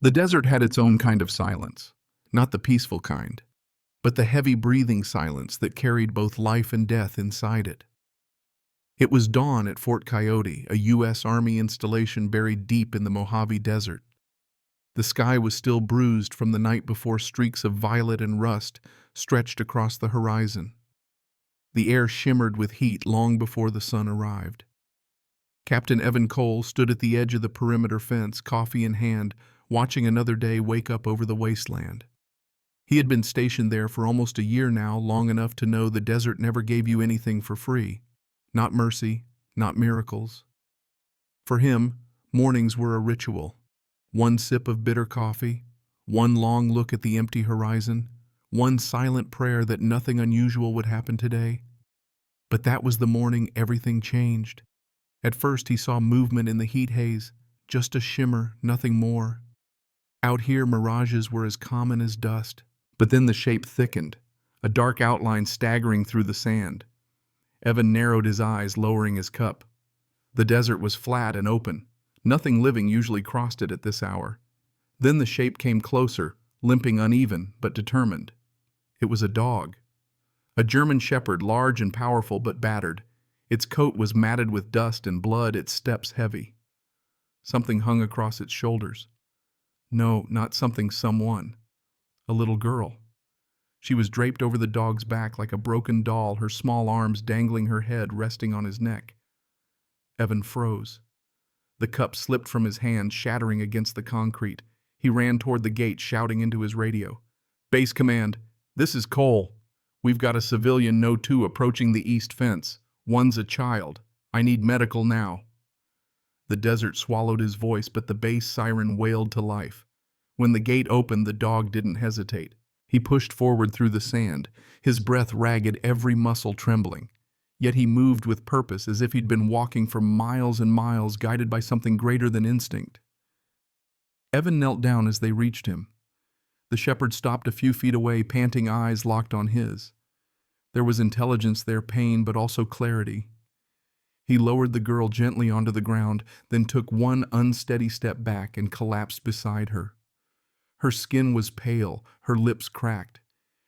The desert had its own kind of silence, not the peaceful kind, but the heavy breathing silence that carried both life and death inside it. It was dawn at Fort Coyote, a U.S. Army installation buried deep in the Mojave Desert. The sky was still bruised from the night before streaks of violet and rust stretched across the horizon. The air shimmered with heat long before the sun arrived. Captain Evan Cole stood at the edge of the perimeter fence, coffee in hand, watching another day wake up over the wasteland. He had been stationed there for almost a year now, long enough to know the desert never gave you anything for free. Not mercy, not miracles. For him, mornings were a ritual. One sip of bitter coffee, one long look at the empty horizon, one silent prayer that nothing unusual would happen today. But that was the morning everything changed. At first he saw movement in the heat haze, just a shimmer, nothing more. Out here mirages were as common as dust. But then the shape thickened, a dark outline staggering through the sand. Evan narrowed his eyes, lowering his cup. The desert was flat and open. Nothing living usually crossed it at this hour. Then the shape came closer, limping uneven but determined. It was a dog. A German shepherd, large and powerful but battered. Its coat was matted with dust and blood, its steps heavy. Something hung across its shoulders. No, not something, someone. A little girl. She was draped over the dog's back like a broken doll, her small arms dangling, her head resting on his neck. Evan froze. The cup slipped from his hand, shattering against the concrete. He ran toward the gate, shouting into his radio. "Base command, this is Cole. We've got a civilian No. 2 approaching the east fence. One's a child. I need medical now." The desert swallowed his voice, but the base siren wailed to life. When the gate opened, the dog didn't hesitate. He pushed forward through the sand, his breath ragged, every muscle trembling. Yet he moved with purpose, as if he'd been walking for miles and miles, guided by something greater than instinct. Evan knelt down as they reached him. The shepherd stopped a few feet away, panting, eyes locked on his. There was intelligence there, pain, but also clarity. He lowered the girl gently onto the ground, then took one unsteady step back and collapsed beside her. Her skin was pale, her lips cracked.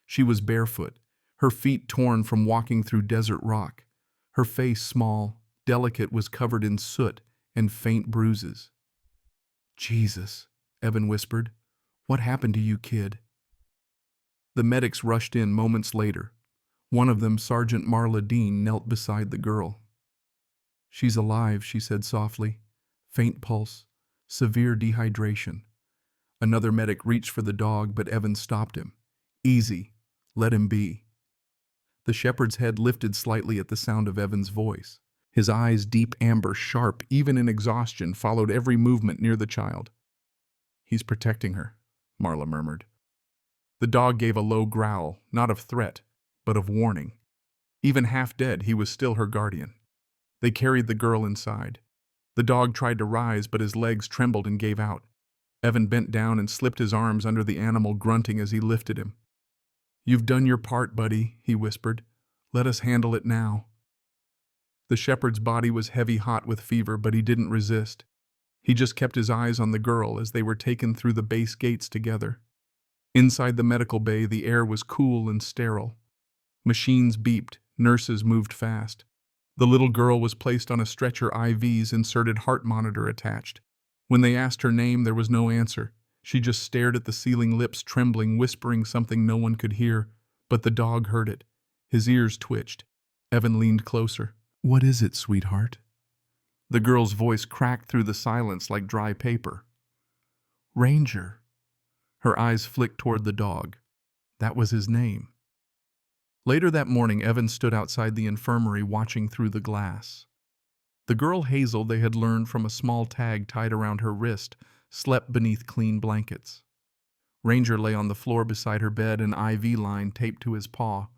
She was barefoot, her feet torn from walking through desert rock. Her face, small, delicate, was covered in soot and faint bruises. "Jesus," Evan whispered. "What happened to you, kid?" The medics rushed in moments later. One of them, Sergeant Marla Dean, knelt beside the girl. "She's alive," she said softly. "Faint pulse, severe dehydration." Another medic reached for the dog, but Evan stopped him. "Easy. Let him be." The shepherd's head lifted slightly at the sound of Evan's voice. His eyes, deep amber, sharp, even in exhaustion, followed every movement near the child. "He's protecting her," Marla murmured. The dog gave a low growl, not of threat, but of warning. Even half dead, he was still her guardian. They carried the girl inside. The dog tried to rise, but his legs trembled and gave out. Evan bent down and slipped his arms under the animal, grunting as he lifted him. "You've done your part, buddy," he whispered. "Let us handle it now." The shepherd's body was heavy, hot with fever, but he didn't resist. He just kept his eyes on the girl as they were taken through the base gates together. Inside the medical bay, the air was cool and sterile. Machines beeped, nurses moved fast. The little girl was placed on a stretcher, IVs inserted, heart monitor attached. When they asked her name, there was no answer. She just stared at the ceiling, lips trembling, whispering something no one could hear. But the dog heard it. His ears twitched. Evan leaned closer. "What is it, sweetheart?" The girl's voice cracked through the silence like dry paper. "Ranger." Her eyes flicked toward the dog. That was his name. Later that morning, Evan stood outside the infirmary, watching through the glass. The girl Hazel, they had learned from a small tag tied around her wrist, slept beneath clean blankets. Ranger lay on the floor beside her bed, an IV line taped to his paw.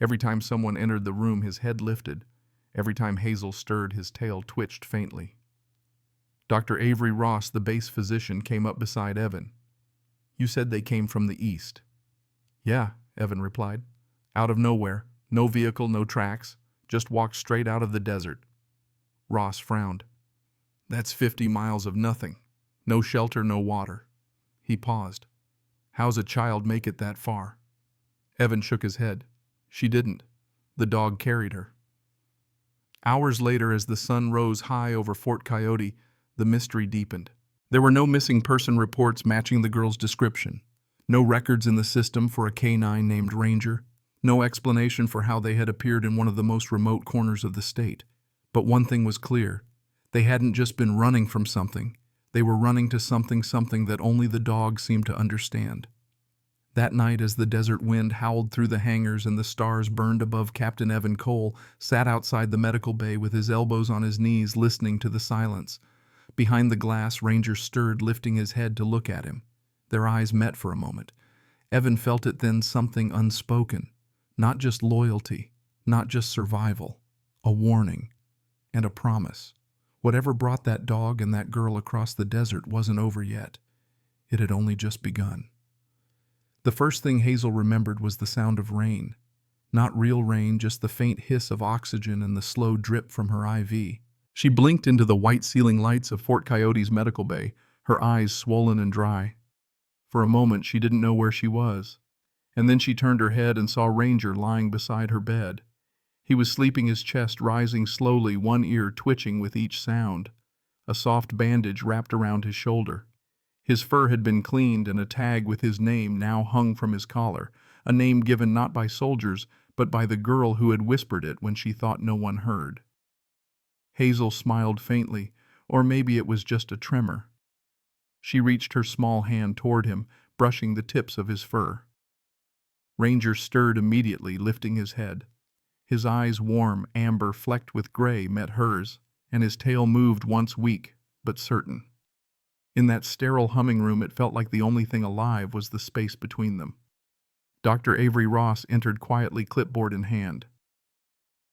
Every time someone entered the room, his head lifted. Every time Hazel stirred, his tail twitched faintly. Dr. Avery Ross, the base physician, came up beside Evan. "You said they came from the east." "Yeah," Evan replied. "Out of nowhere. No vehicle, no tracks. Just walked straight out of the desert." Ross frowned. "That's 50 miles of nothing. No shelter, no water." He paused. How's a child make it that far? Evan shook his head. She didn't. The dog carried her. Hours later, as the sun rose high over Fort Coyote, the mystery deepened. There were no missing person reports matching the girl's description. No records in the system for a canine named Ranger. No explanation for how they had appeared in one of the most remote corners of the state. But one thing was clear. They hadn't just been running from something. They were running to something that only the dog seemed to understand. That night, as the desert wind howled through the hangars and the stars burned above, Captain Evan Cole sat outside the medical bay with his elbows on his knees, listening to the silence. Behind the glass, Ranger stirred, lifting his head to look at him. Their eyes met for a moment. Evan felt it then, something unspoken. Not just loyalty, not just survival. A warning and a promise. Whatever brought that dog and that girl across the desert wasn't over yet. It had only just begun. The first thing Hazel remembered was the sound of rain. Not real rain, just the faint hiss of oxygen and the slow drip from her IV. She blinked into the white ceiling lights of Fort Coyote's medical bay, her eyes swollen and dry. For a moment, she didn't know where she was. And then she turned her head and saw Ranger lying beside her bed. He was sleeping, his chest rising slowly, one ear twitching with each sound. A soft bandage wrapped around his shoulder. His fur had been cleaned, and a tag with his name now hung from his collar, a name given not by soldiers, but by the girl who had whispered it when she thought no one heard. Hazel smiled faintly, or maybe it was just a tremor. She reached her small hand toward him, brushing the tips of his fur. Ranger stirred immediately, lifting his head. His eyes, warm, amber, flecked with gray, met hers, and his tail moved once weak, but certain. In that sterile humming room, it felt like the only thing alive was the space between them. Dr. Avery Ross entered quietly, clipboard in hand.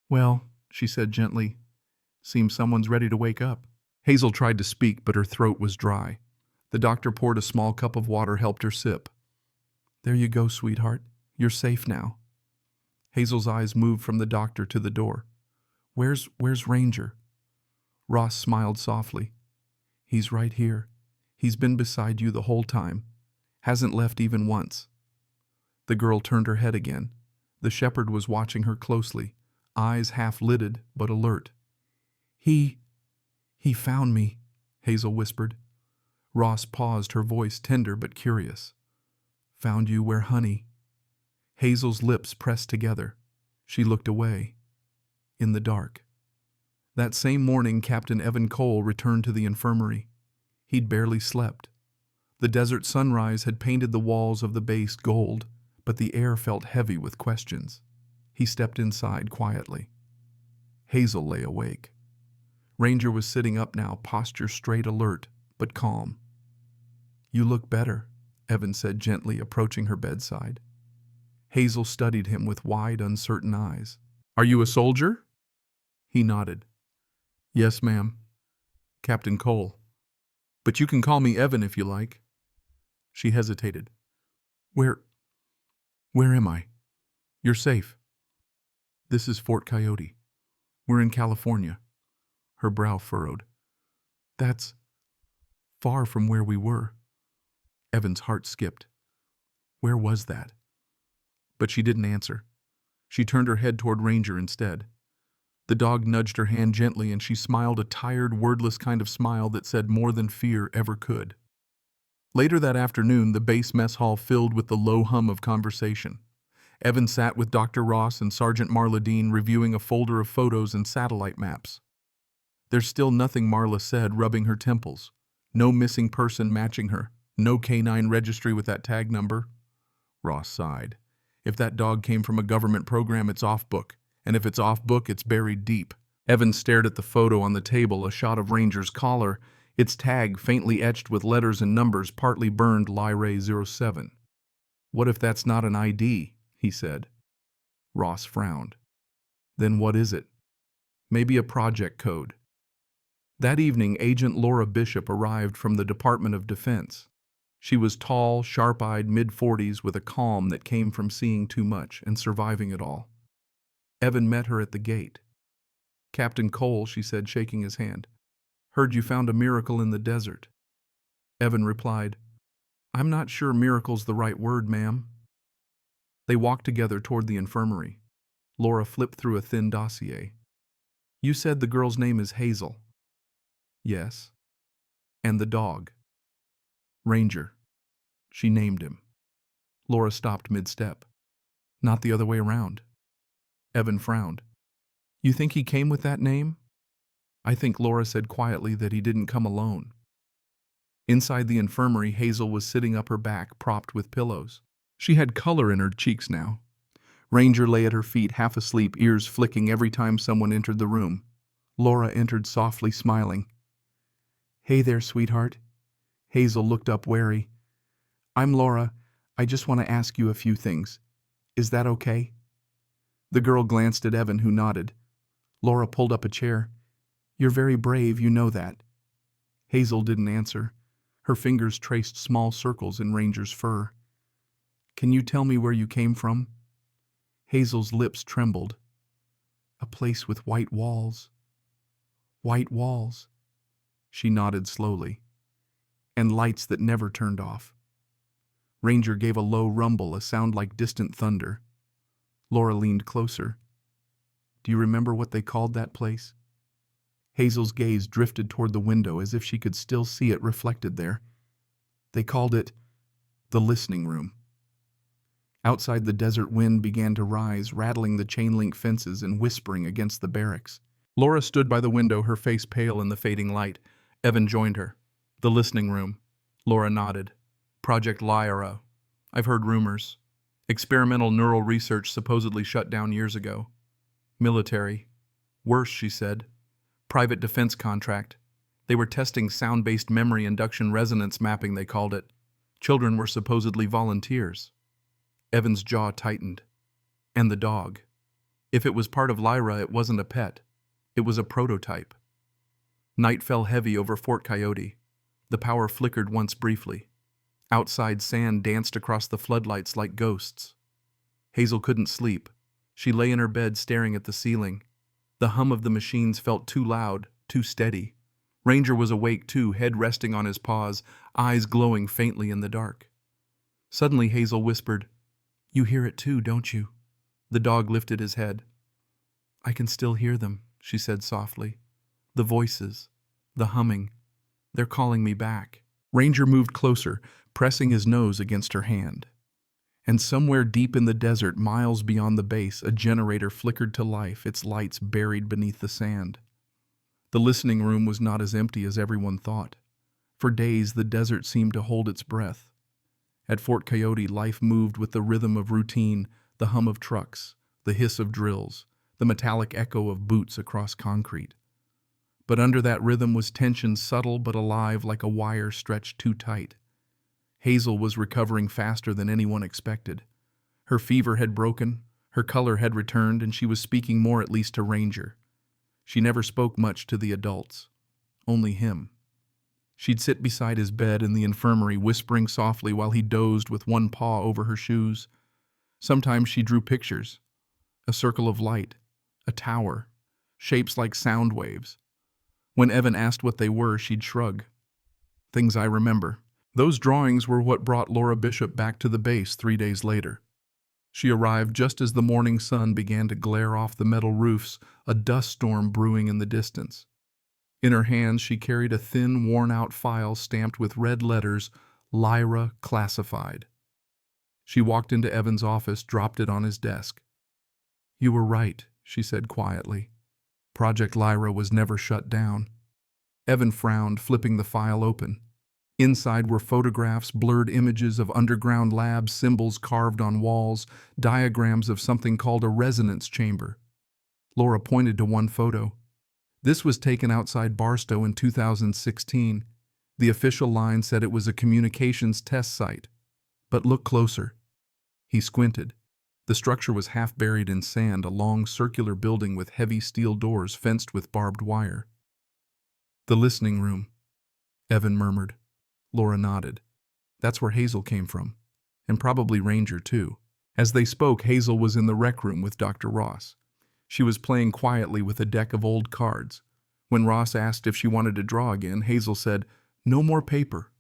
"Well," she said gently, "seems someone's ready to wake up." Hazel tried to speak, but her throat was dry. The doctor poured a small cup of water, helped her sip. "There you go, sweetheart. You're safe now." Hazel's eyes moved from the doctor to the door. Where's Ranger?" Ross smiled softly. "He's right here. He's been beside you the whole time. Hasn't left even once." The girl turned her head again. The shepherd was watching her closely, eyes half-lidded but alert. He found me," Hazel whispered. Ross paused, her voice tender but curious. "Found you where, honey?" Hazel's lips pressed together. She looked away. In the dark. That same morning, Captain Evan Cole returned to the infirmary. He'd barely slept. The desert sunrise had painted the walls of the base gold, but the air felt heavy with questions. He stepped inside quietly. Hazel lay awake. Ranger was sitting up now, posture straight, alert, but calm. "You look better," Evan said gently, approaching her bedside. Hazel studied him with wide, uncertain eyes. "Are you a soldier?" He nodded. "Yes, ma'am. Captain Cole. But you can call me Evan if you like." She hesitated. Where am I?" "You're safe. This is Fort Coyote. We're in California." Her brow furrowed. "That's far from where we were." Evan's heart skipped. Where was that? But she didn't answer. She turned her head toward Ranger instead. The dog nudged her hand gently, and she smiled, a tired, wordless kind of smile that said more than fear ever could. Later that afternoon, the base mess hall filled with the low hum of conversation. Evan sat with Dr. Ross and Sergeant Marla Dean, reviewing a folder of photos and satellite maps. "There's still nothing," Marla said, rubbing her temples. "No missing person matching her. No canine registry with that tag number." Ross sighed. "If that dog came from a government program, it's off book. And if it's off book, it's buried deep." Evan stared at the photo on the table, a shot of Ranger's collar, its tag faintly etched with letters and numbers, partly burned Lyrae 07. "What if that's not an ID?" he said. Ross frowned. "Then what is it?" "Maybe a project code." That evening, Agent Laura Bishop arrived from the Department of Defense. She was tall, sharp-eyed, mid-40s, with a calm that came from seeing too much and surviving it all. Evan met her at the gate. "Captain Cole," she said, shaking his hand. "Heard you found a miracle in the desert." Evan replied, I'm not sure miracle's the right word, ma'am. They walked together toward the infirmary. Laura flipped through a thin dossier. You said the girl's name is Hazel. Yes. And the dog? Ranger. She named him. Laura stopped mid-step. Not the other way around. Evan frowned. You think he came with that name? I think Laura said quietly that he didn't come alone. Inside the infirmary, Hazel was sitting up her back, propped with pillows. She had color in her cheeks now. Ranger lay at her feet, half asleep, ears flicking every time someone entered the room. Laura entered softly, smiling. Hey there, sweetheart. Hazel looked up wary. I'm Laura. I just want to ask you a few things. Is that okay? The girl glanced at Evan, who nodded. Laura pulled up a chair. You're very brave, you know that. Hazel didn't answer. Her fingers traced small circles in Ranger's fur. Can you tell me where you came from? Hazel's lips trembled. A place with white walls. White walls. She nodded slowly. And lights that never turned off. Ranger gave a low rumble, a sound like distant thunder. Laura leaned closer. Do you remember what they called that place? Hazel's gaze drifted toward the window as if she could still see it reflected there. They called it the listening room. Outside, the desert wind began to rise, rattling the chain-link fences and whispering against the barracks. Laura stood by the window, her face pale in the fading light. Evan joined her. The listening room. Laura nodded. Project Lyra. I've heard rumors. Experimental neural research supposedly shut down years ago. Military. Worse, she said. Private defense contract. They were testing sound-based memory induction resonance mapping, they called it. Children were supposedly volunteers. Evan's jaw tightened. And the dog. If it was part of Lyra, it wasn't a pet. It was a prototype. Night fell heavy over Fort Coyote. The power flickered once briefly. Outside, sand danced across the floodlights like ghosts. Hazel couldn't sleep. She lay in her bed staring at the ceiling. The hum of the machines felt too loud, too steady. Ranger was awake too, head resting on his paws, eyes glowing faintly in the dark. Suddenly Hazel whispered, You hear it too, don't you? The dog lifted his head. I can still hear them, she said softly. The voices, the humming. They're calling me back. Ranger moved closer, pressing his nose against her hand. And somewhere deep in the desert, miles beyond the base, a generator flickered to life, its lights buried beneath the sand. The listening room was not as empty as everyone thought. For days, the desert seemed to hold its breath. At Fort Coyote, life moved with the rhythm of routine, the hum of trucks, the hiss of drills, the metallic echo of boots across concrete. But under that rhythm was tension, subtle but alive, like a wire stretched too tight. Hazel was recovering faster than anyone expected. Her fever had broken, her color had returned, and she was speaking more, at least to Ranger. She never spoke much to the adults. Only him. She'd sit beside his bed in the infirmary, whispering softly while he dozed with one paw over her shoes. Sometimes she drew pictures. A circle of light. A tower. Shapes like sound waves. When Evan asked what they were, she'd shrug. Things I remember. Those drawings were what brought Laura Bishop back to the base 3 days later. She arrived just as the morning sun began to glare off the metal roofs, a dust storm brewing in the distance. In her hands, she carried a thin, worn-out file stamped with red letters, Lyra Classified. She walked into Evan's office, dropped it on his desk. You were right, she said quietly. Project Lyra was never shut down. Evan frowned, flipping the file open. Inside were photographs, blurred images of underground labs, symbols carved on walls, diagrams of something called a resonance chamber. Laura pointed to one photo. This was taken outside Barstow in 2016. The official line said it was a communications test site. But look closer. He squinted. The structure was half buried in sand, a long circular building with heavy steel doors fenced with barbed wire. The listening room, Evan murmured. Laura nodded. That's where Hazel came from. And probably Ranger, too. As they spoke, Hazel was in the rec room with Dr. Ross. She was playing quietly with a deck of old cards. When Ross asked if she wanted to draw again, Hazel said, No more paper.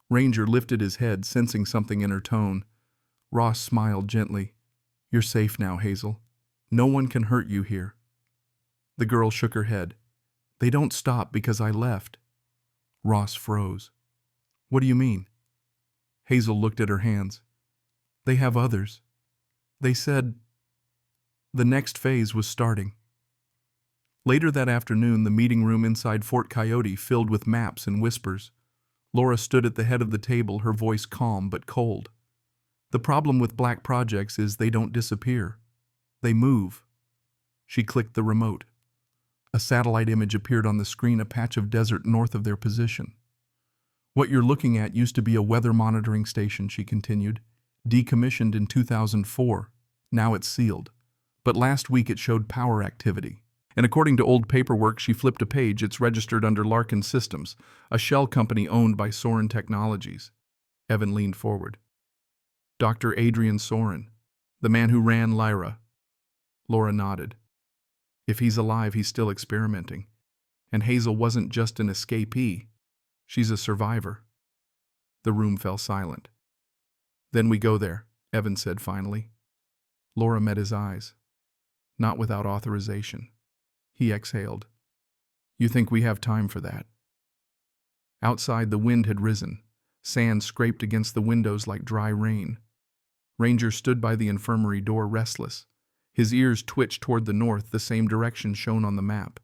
Ranger lifted his head, sensing something in her tone. Ross smiled gently. "You're safe now, Hazel. No one can hurt you here." The girl shook her head. "They don't stop because I left." Ross froze. "What do you mean?" Hazel looked at her hands. "They have others. They said—" The next phase was starting. Later that afternoon, the meeting room inside Fort Coyote filled with maps and whispers. Laura stood at the head of the table, her voice calm but cold. "The problem with black projects is they don't disappear. They move." She clicked the remote. A satellite image appeared on the screen, a patch of desert north of their position. "What you're looking at used to be a weather monitoring station," she continued. "Decommissioned in 2004. Now it's sealed. But last week it showed power activity. And according to old paperwork," she flipped a page, "it's registered under Larkin Systems, a shell company owned by Soren Technologies." Evan leaned forward. "Dr. Adrian Soren, the man who ran Lyra." Laura nodded. "If he's alive, he's still experimenting. And Hazel wasn't just an escapee. She's a survivor." The room fell silent. "Then we go there," Evan said finally. Laura met his eyes. "Not without authorization." He exhaled. "You think we have time for that?" Outside, the wind had risen. Sand scraped against the windows like dry rain. Ranger stood by the infirmary door, restless. His ears twitched toward the north, the same direction shown on the map.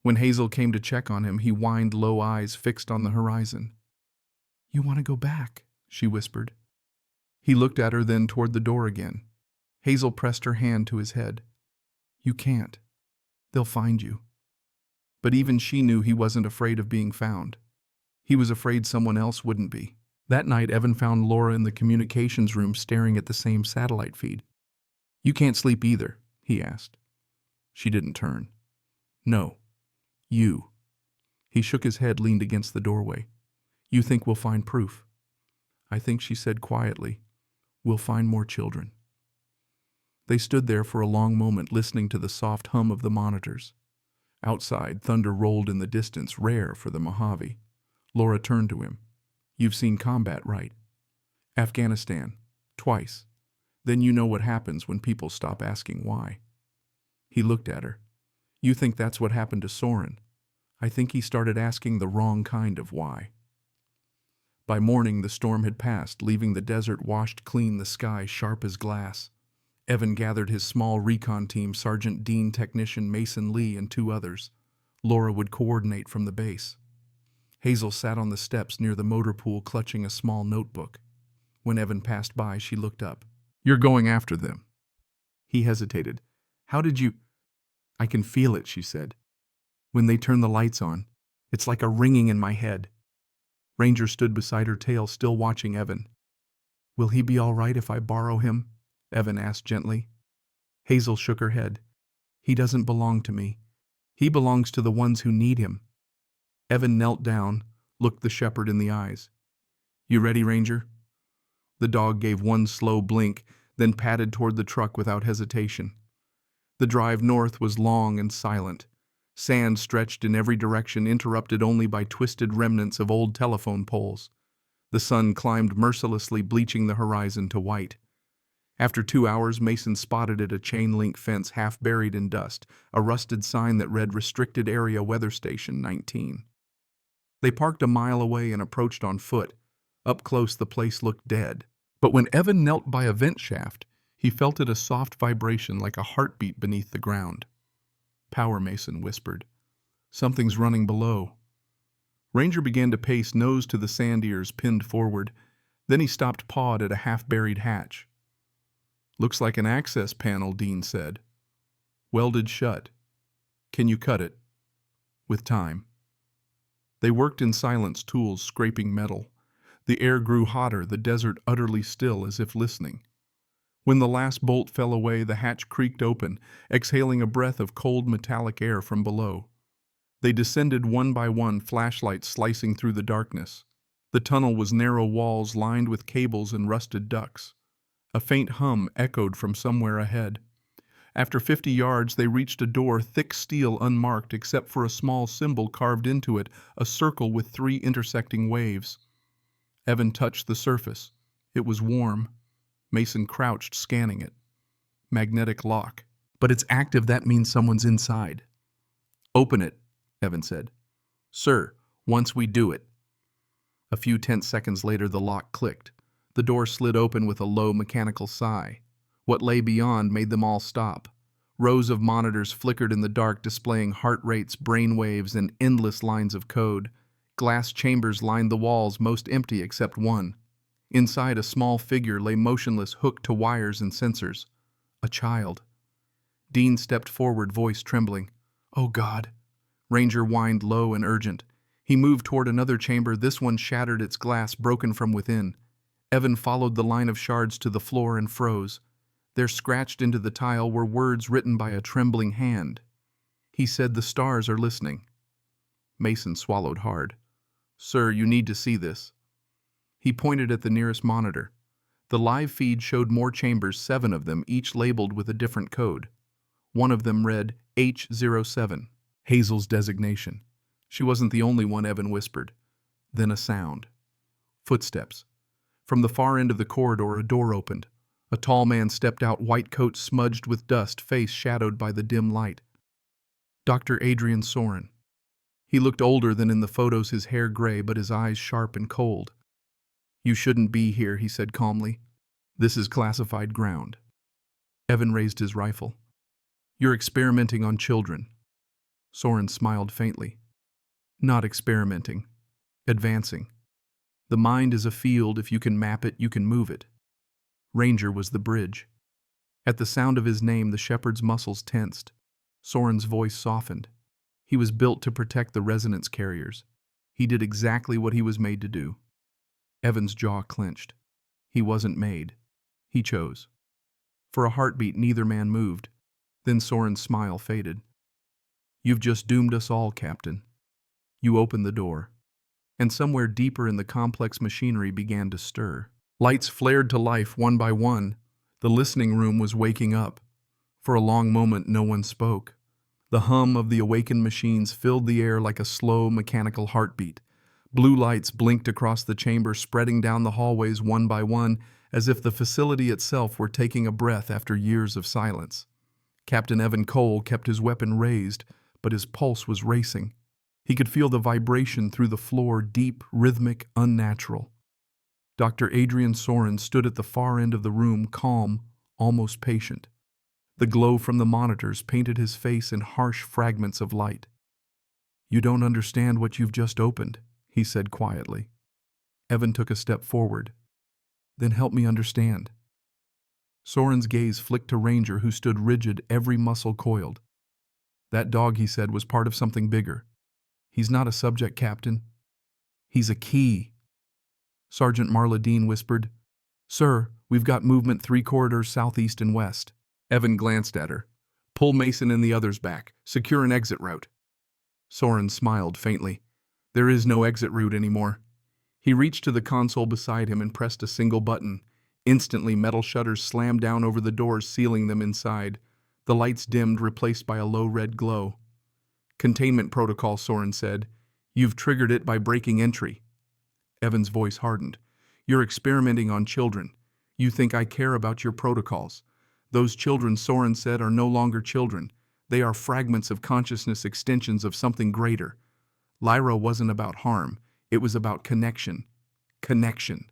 When Hazel came to check on him, he whined, low eyes fixed on the horizon. "You want to go back?" she whispered. He looked at her, then toward the door again. Hazel pressed her hand to his head. "You can't. They'll find you." But even she knew he wasn't afraid of being found. He was afraid someone else wouldn't be. That night, Evan found Laura in the communications room staring at the same satellite feed. "You can't sleep either?" he asked. She didn't turn. "No. You." He shook his head, leaned against the doorway. "You think we'll find proof?" "I think," she said quietly, "we'll find more children." They stood there for a long moment, listening to the soft hum of the monitors. Outside, thunder rolled in the distance, rare for the Mojave. Laura turned to him. "You've seen combat, right?" "Afghanistan. Twice. Then you know what happens when people stop asking why." He looked at her. "You think that's what happened to Soren? I think he started asking the wrong kind of why." By morning, the storm had passed, leaving the desert washed clean, the sky sharp as glass. Evan gathered his small recon team, Sergeant Dean, Technician Mason Lee, and 2 others. Laura would coordinate from the base. Hazel sat on the steps near the motor pool, clutching a small notebook. When Evan passed by, she looked up. "You're going after them." He hesitated. "How did you—" "I can feel it," she said. "When they turn the lights on, it's like a ringing in my head." Ranger stood beside her, tail still watching Evan. "Will he be all right if I borrow him?" Evan asked gently. Hazel shook her head. "He doesn't belong to me. He belongs to the ones who need him." Evan knelt down, looked the shepherd in the eyes. "You ready, Ranger?" The dog gave one slow blink, then padded toward the truck without hesitation. The drive north was long and silent. Sand stretched in every direction, interrupted only by twisted remnants of old telephone poles. The sun climbed mercilessly, bleaching the horizon to white. After 2 hours, Mason spotted at a chain-link fence half buried in dust, a rusted sign that read Restricted Area Weather Station 19. They parked a mile away and approached on foot. Up close, the place looked dead. But when Evan knelt by a vent shaft, he felt it, a soft vibration like a heartbeat beneath the ground. "Power," Mason whispered. "Something's running below." Ranger began to pace, nose to the sand, ears pinned forward. Then he stopped, pawed at a half-buried hatch. "Looks like an access panel," Dean said. "Welded shut. Can you cut it?" "With time." They worked in silence, tools scraping metal. The air grew hotter, the desert utterly still, as if listening. When the last bolt fell away, the hatch creaked open, exhaling a breath of cold metallic air from below. They descended one by one, flashlights slicing through the darkness. The tunnel was narrow walls lined with cables and rusted ducts. A faint hum echoed from somewhere ahead. After 50 yards, they reached a door, thick steel, unmarked except for a small symbol carved into it, a circle with 3 intersecting waves. Evan touched the surface. It was warm. Mason crouched, scanning it. Magnetic lock. But it's active, that means someone's inside. Open it, Evan said. Sir, once we do it. A few tense seconds later, the lock clicked. The door slid open with a low mechanical sigh. What lay beyond made them all stop. Rows of monitors flickered in the dark, displaying heart rates, brain waves, and endless lines of code. Glass chambers lined the walls, most empty except one. Inside, a small figure lay motionless, hooked to wires and sensors. A child. Dean stepped forward, voice trembling. Oh, God. Ranger whined low and urgent. He moved toward another chamber. This one shattered, its glass broken from within. Evan followed the line of shards to the floor and froze. There, scratched into the tile, were words written by a trembling hand. He said, "The stars are listening." Mason swallowed hard. Sir, you need to see this. He pointed at the nearest monitor. The live feed showed more chambers, 7 of them, each labeled with a different code. One of them read H07, Hazel's designation. She wasn't the only one, Evan whispered. Then a sound. Footsteps. From the far end of the corridor, a door opened. A tall man stepped out, white coat smudged with dust, face shadowed by the dim light. Dr. Adrian Soren. He looked older than in the photos, his hair gray, but his eyes sharp and cold. You shouldn't be here, he said calmly. This is classified ground. Evan raised his rifle. You're experimenting on children. Soren smiled faintly. Not experimenting. Advancing. The mind is a field. If you can map it, you can move it. Ranger was the bridge. At the sound of his name, the shepherd's muscles tensed. Soren's voice softened. He was built to protect the resonance carriers. He did exactly what he was made to do. Evan's jaw clenched. He wasn't made. He chose. For a heartbeat, neither man moved. Then Soren's smile faded. You've just doomed us all, Captain. You opened the door. And somewhere deeper in the complex machinery began to stir. Lights flared to life one by one. The listening room was waking up. For a long moment, no one spoke. The hum of the awakened machines filled the air like a slow, mechanical heartbeat. Blue lights blinked across the chamber, spreading down the hallways one by one, as if the facility itself were taking a breath after years of silence. Captain Evan Cole kept his weapon raised, but his pulse was racing. He could feel the vibration through the floor, deep, rhythmic, unnatural. Dr. Adrian Soren stood at the far end of the room, calm, almost patient. The glow from the monitors painted his face in harsh fragments of light. You don't understand what you've just opened, he said quietly. Evan took a step forward. Then help me understand. Soren's gaze flicked to Ranger, who stood rigid, every muscle coiled. That dog, he said, was part of something bigger. He's not a subject, Captain. He's a key. Sergeant Marla Dean whispered, Sir, we've got movement 3 corridors southeast and west. Evan glanced at her. Pull Mason and the others back. Secure an exit route. Soren smiled faintly. There is no exit route anymore. He reached to the console beside him and pressed a single button. Instantly, metal shutters slammed down over the doors, sealing them inside. The lights dimmed, replaced by a low red glow. Containment protocol, Soren said. You've triggered it by breaking entry. Evan's voice hardened. You're experimenting on children. You think I care about your protocols. Those children, Soren said, are no longer children. They are fragments of consciousness, extensions of something greater. Lyra wasn't about harm. It was about connection. Connection.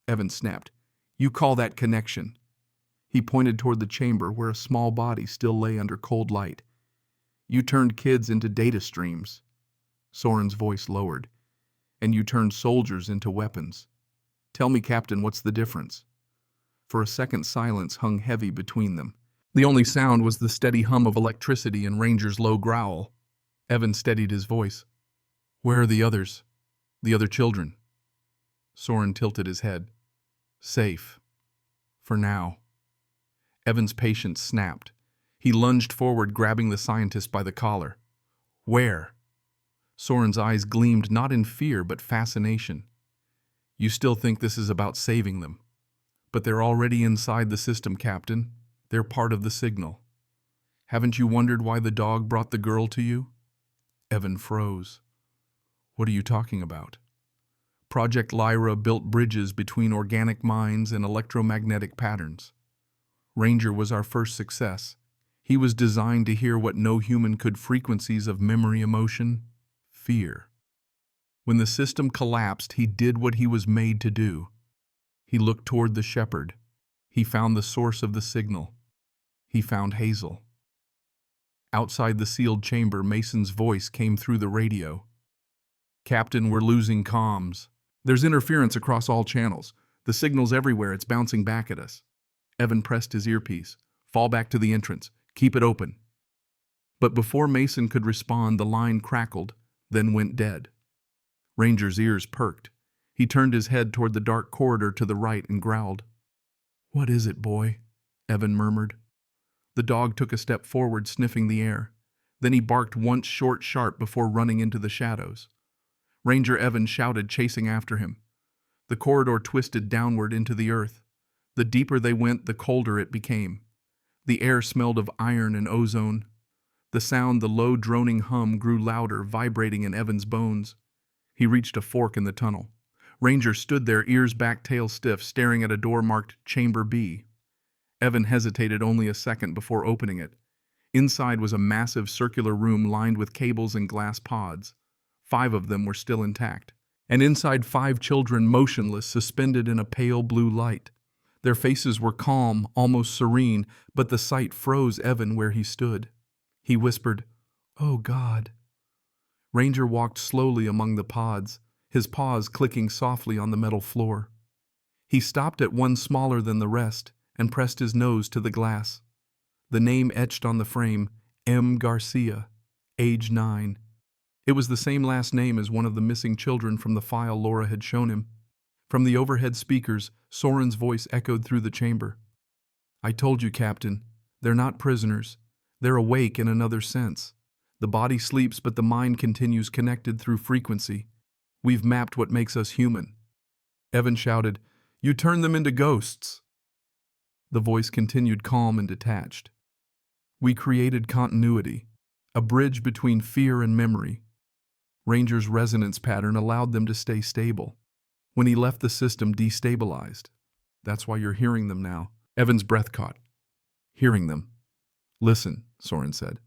Evan snapped. You call that connection? He pointed toward the chamber where a small body still lay under cold light. You turned kids into data streams. Soren's voice lowered. And you turned soldiers into weapons. Tell me, Captain, what's the difference? For a second, silence hung heavy between them. The only sound was the steady hum of electricity and Ranger's low growl. Evan steadied his voice. Where are the others? The other children? Soren tilted his head. Safe. For now. Evan's patience snapped. He lunged forward, grabbing the scientist by the collar. Where? Soren's eyes gleamed not in fear but fascination. You still think this is about saving them. But they're already inside the system, Captain. They're part of the signal. Haven't you wondered why the dog brought the girl to you? Evan froze. What are you talking about? Project Lyra built bridges between organic minds and electromagnetic patterns. Ranger was our first success. He was designed to hear what no human could: frequencies of memory, emotion, fear. When the system collapsed, he did what he was made to do. He looked toward the shepherd. He found the source of the signal. He found Hazel. Outside the sealed chamber, Mason's voice came through the radio. "Captain, we're losing comms. There's interference across all channels. The signal's everywhere. It's bouncing back at us." Evan pressed his earpiece. "Fall back to the entrance. Keep it open." But before Mason could respond, the line crackled, then went dead. Ranger's ears perked. He turned his head toward the dark corridor to the right and growled. "What is it, boy?" Evan murmured. The dog took a step forward, sniffing the air. Then he barked once, short, sharp, before running into the shadows. Ranger Evan shouted, chasing after him. The corridor twisted downward into the earth. The deeper they went, the colder it became. The air smelled of iron and ozone. The sound, the low, droning hum, grew louder, vibrating in Evan's bones. He reached a fork in the tunnel. Ranger stood there, ears back, tail stiff, staring at a door marked Chamber B. Evan hesitated only a second before opening it. Inside was a massive circular room lined with cables and glass pods. 5 of them were still intact. And inside 5 children, motionless, suspended in a pale blue light. Their faces were calm, almost serene, but the sight froze Evan where he stood. He whispered, "Oh, God." Ranger walked slowly among the pods, his paws clicking softly on the metal floor. He stopped at one smaller than the rest and pressed his nose to the glass. The name etched on the frame, M. Garcia, age 9. It was the same last name as one of the missing children from the file Laura had shown him. From the overhead speakers, Soren's voice echoed through the chamber. "I told you, Captain. They're not prisoners. They're awake in another sense. The body sleeps, but the mind continues, connected through frequency. We've mapped what makes us human." Evan shouted, "You turned them into ghosts." The voice continued, calm and detached. "We created continuity, a bridge between fear and memory. Ranger's resonance pattern allowed them to stay stable. When he left, the system destabilized. That's why you're hearing them now." Evan's breath caught. "Hearing them." "Listen," Soren said.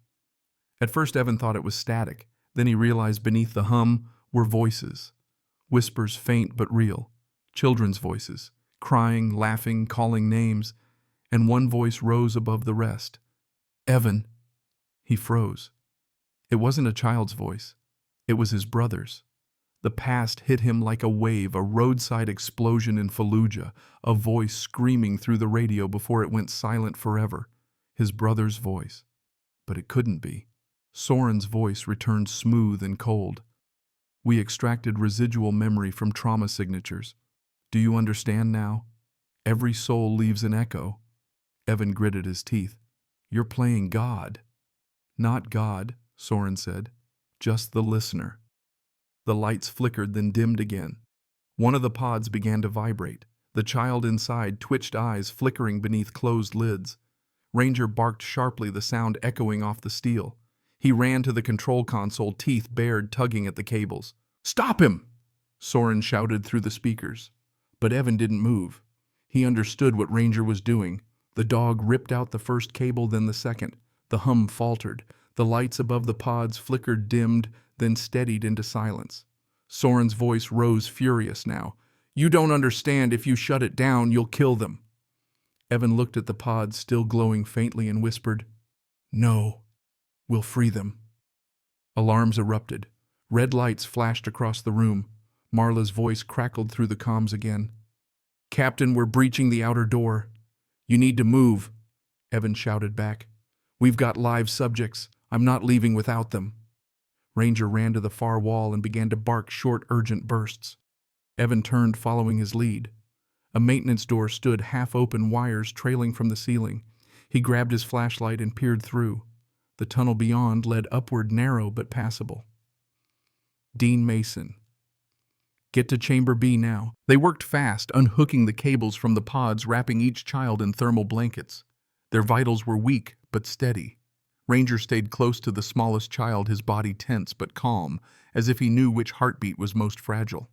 At first Evan thought it was static. Then he realized beneath the hum were voices. Whispers, faint but real. Children's voices. Crying, laughing, calling names. And one voice rose above the rest. "Evan." He froze. It wasn't a child's voice. It was his brother's. The past hit him like a wave, a roadside explosion in Fallujah, a voice screaming through the radio before it went silent forever. His brother's voice. But it couldn't be. Soren's voice returned smooth and cold. "We extracted residual memory from trauma signatures. Do you understand now? Every soul leaves an echo." Evan gritted his teeth. "You're playing God." "Not God," Soren said. "Just the listener." The lights flickered, then dimmed again. One of the pods began to vibrate. The child inside twitched, eyes flickering beneath closed lids. Ranger barked sharply, the sound echoing off the steel. He ran to the control console, teeth bared, tugging at the cables. "Stop him!" Soren shouted through the speakers. But Evan didn't move. He understood what Ranger was doing. The dog ripped out the first cable, then the second. The hum faltered. The lights above the pods flickered, dimmed, then steadied into silence. Soren's voice rose, furious now. "You don't understand. If you shut it down, you'll kill them." Evan looked at the pods, still glowing faintly, and whispered, "No, we'll free them." Alarms erupted. Red lights flashed across the room. Marla's voice crackled through the comms again. "Captain, we're breaching the outer door." "You need to move," Evan shouted back. "We've got live subjects. I'm not leaving without them." Ranger ran to the far wall and began to bark short, urgent bursts. Evan turned, following his lead. A maintenance door stood, half open, wires trailing from the ceiling. He grabbed his flashlight and peered through. The tunnel beyond led upward, narrow but passable. Dean Mason. "Get to Chamber B now." They worked fast, unhooking the cables from the pods, wrapping each child in thermal blankets. Their vitals were weak but steady. Ranger stayed close to the smallest child, his body tense but calm, as if he knew which heartbeat was most fragile.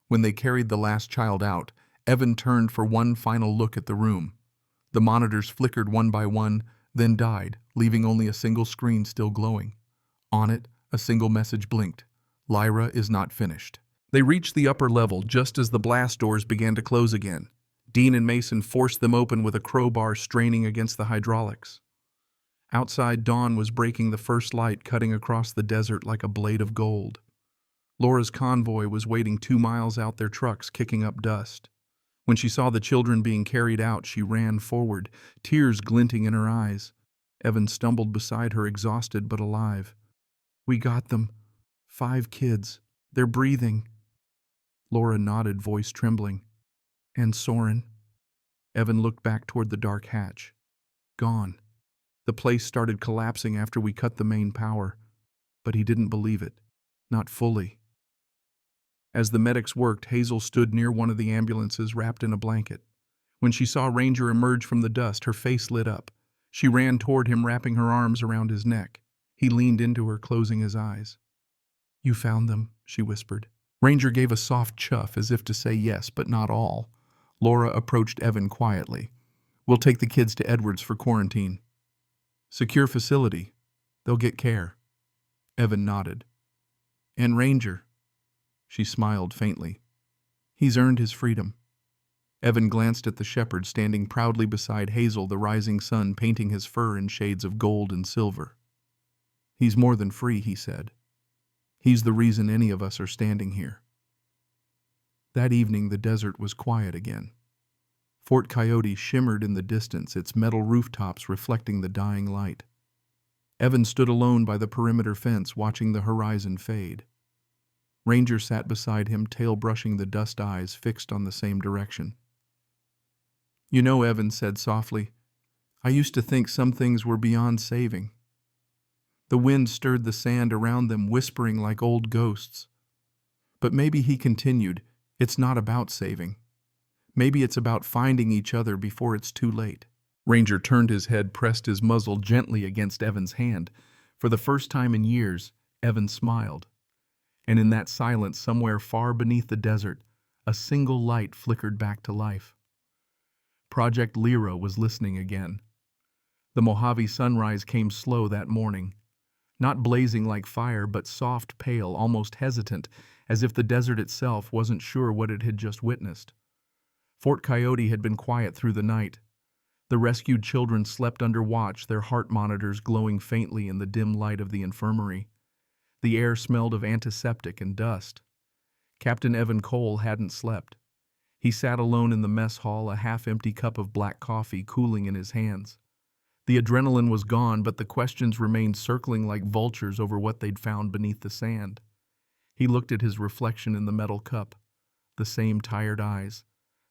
When they carried the last child out, Evan turned for one final look at the room. The monitors flickered one by one, then died, leaving only a single screen still glowing. On it, a single message blinked. Lyra is not finished. They reached the upper level just as the blast doors began to close again. Dean and Mason forced them open with a crowbar straining against the hydraulics. Outside, dawn was breaking, the first light cutting across the desert like a blade of gold. Laura's convoy was waiting 2 miles out, their trucks kicking up dust. When she saw the children being carried out, she ran forward, tears glinting in her eyes. Evan stumbled beside her, exhausted but alive. "We got them. 5 kids. They're breathing." Laura nodded, voice trembling. "And Soren?" Evan looked back toward the dark hatch. "Gone. The place started collapsing after we cut the main power." But he didn't believe it. Not fully. As the medics worked, Hazel stood near one of the ambulances, wrapped in a blanket. When she saw Ranger emerge from the dust, her face lit up. She ran toward him, wrapping her arms around his neck. He leaned into her, closing his eyes. "You found them," she whispered. Ranger gave a soft chuff, as if to say yes, but not all. Laura approached Evan quietly. "We'll take the kids to Edwards for quarantine." "Secure facility. They'll get care." Evan nodded. "And Ranger?" She smiled faintly. "He's earned his freedom." Evan glanced at the shepherd standing proudly beside Hazel, the rising sun painting his fur in shades of gold and silver. "He's more than free," he said. "He's the reason any of us are standing here." That evening the desert was quiet again. Fort Coyote shimmered in the distance, its metal rooftops reflecting the dying light. Evan stood alone by the perimeter fence, watching the horizon fade. Ranger sat beside him, tail brushing the dust, eyes fixed on the same direction. "You know," Evan said softly, "I used to think some things were beyond saving." The wind stirred the sand around them, whispering like old ghosts. "But maybe," he continued, "it's not about saving. Maybe it's about finding each other before it's too late." Ranger turned his head, pressed his muzzle gently against Evan's hand. For the first time in years, Evan smiled. And in that silence, somewhere far beneath the desert, a single light flickered back to life. Project Lyra was listening again. The Mojave sunrise came slow that morning. Not blazing like fire, but soft, pale, almost hesitant, as if the desert itself wasn't sure what it had just witnessed. Fort Coyote had been quiet through the night. The rescued children slept under watch, their heart monitors glowing faintly in the dim light of the infirmary. The air smelled of antiseptic and dust. Captain Evan Cole hadn't slept. He sat alone in the mess hall, a half-empty cup of black coffee cooling in his hands. The adrenaline was gone, but the questions remained circling like vultures over what they'd found beneath the sand. He looked at his reflection in the metal cup. The same tired eyes.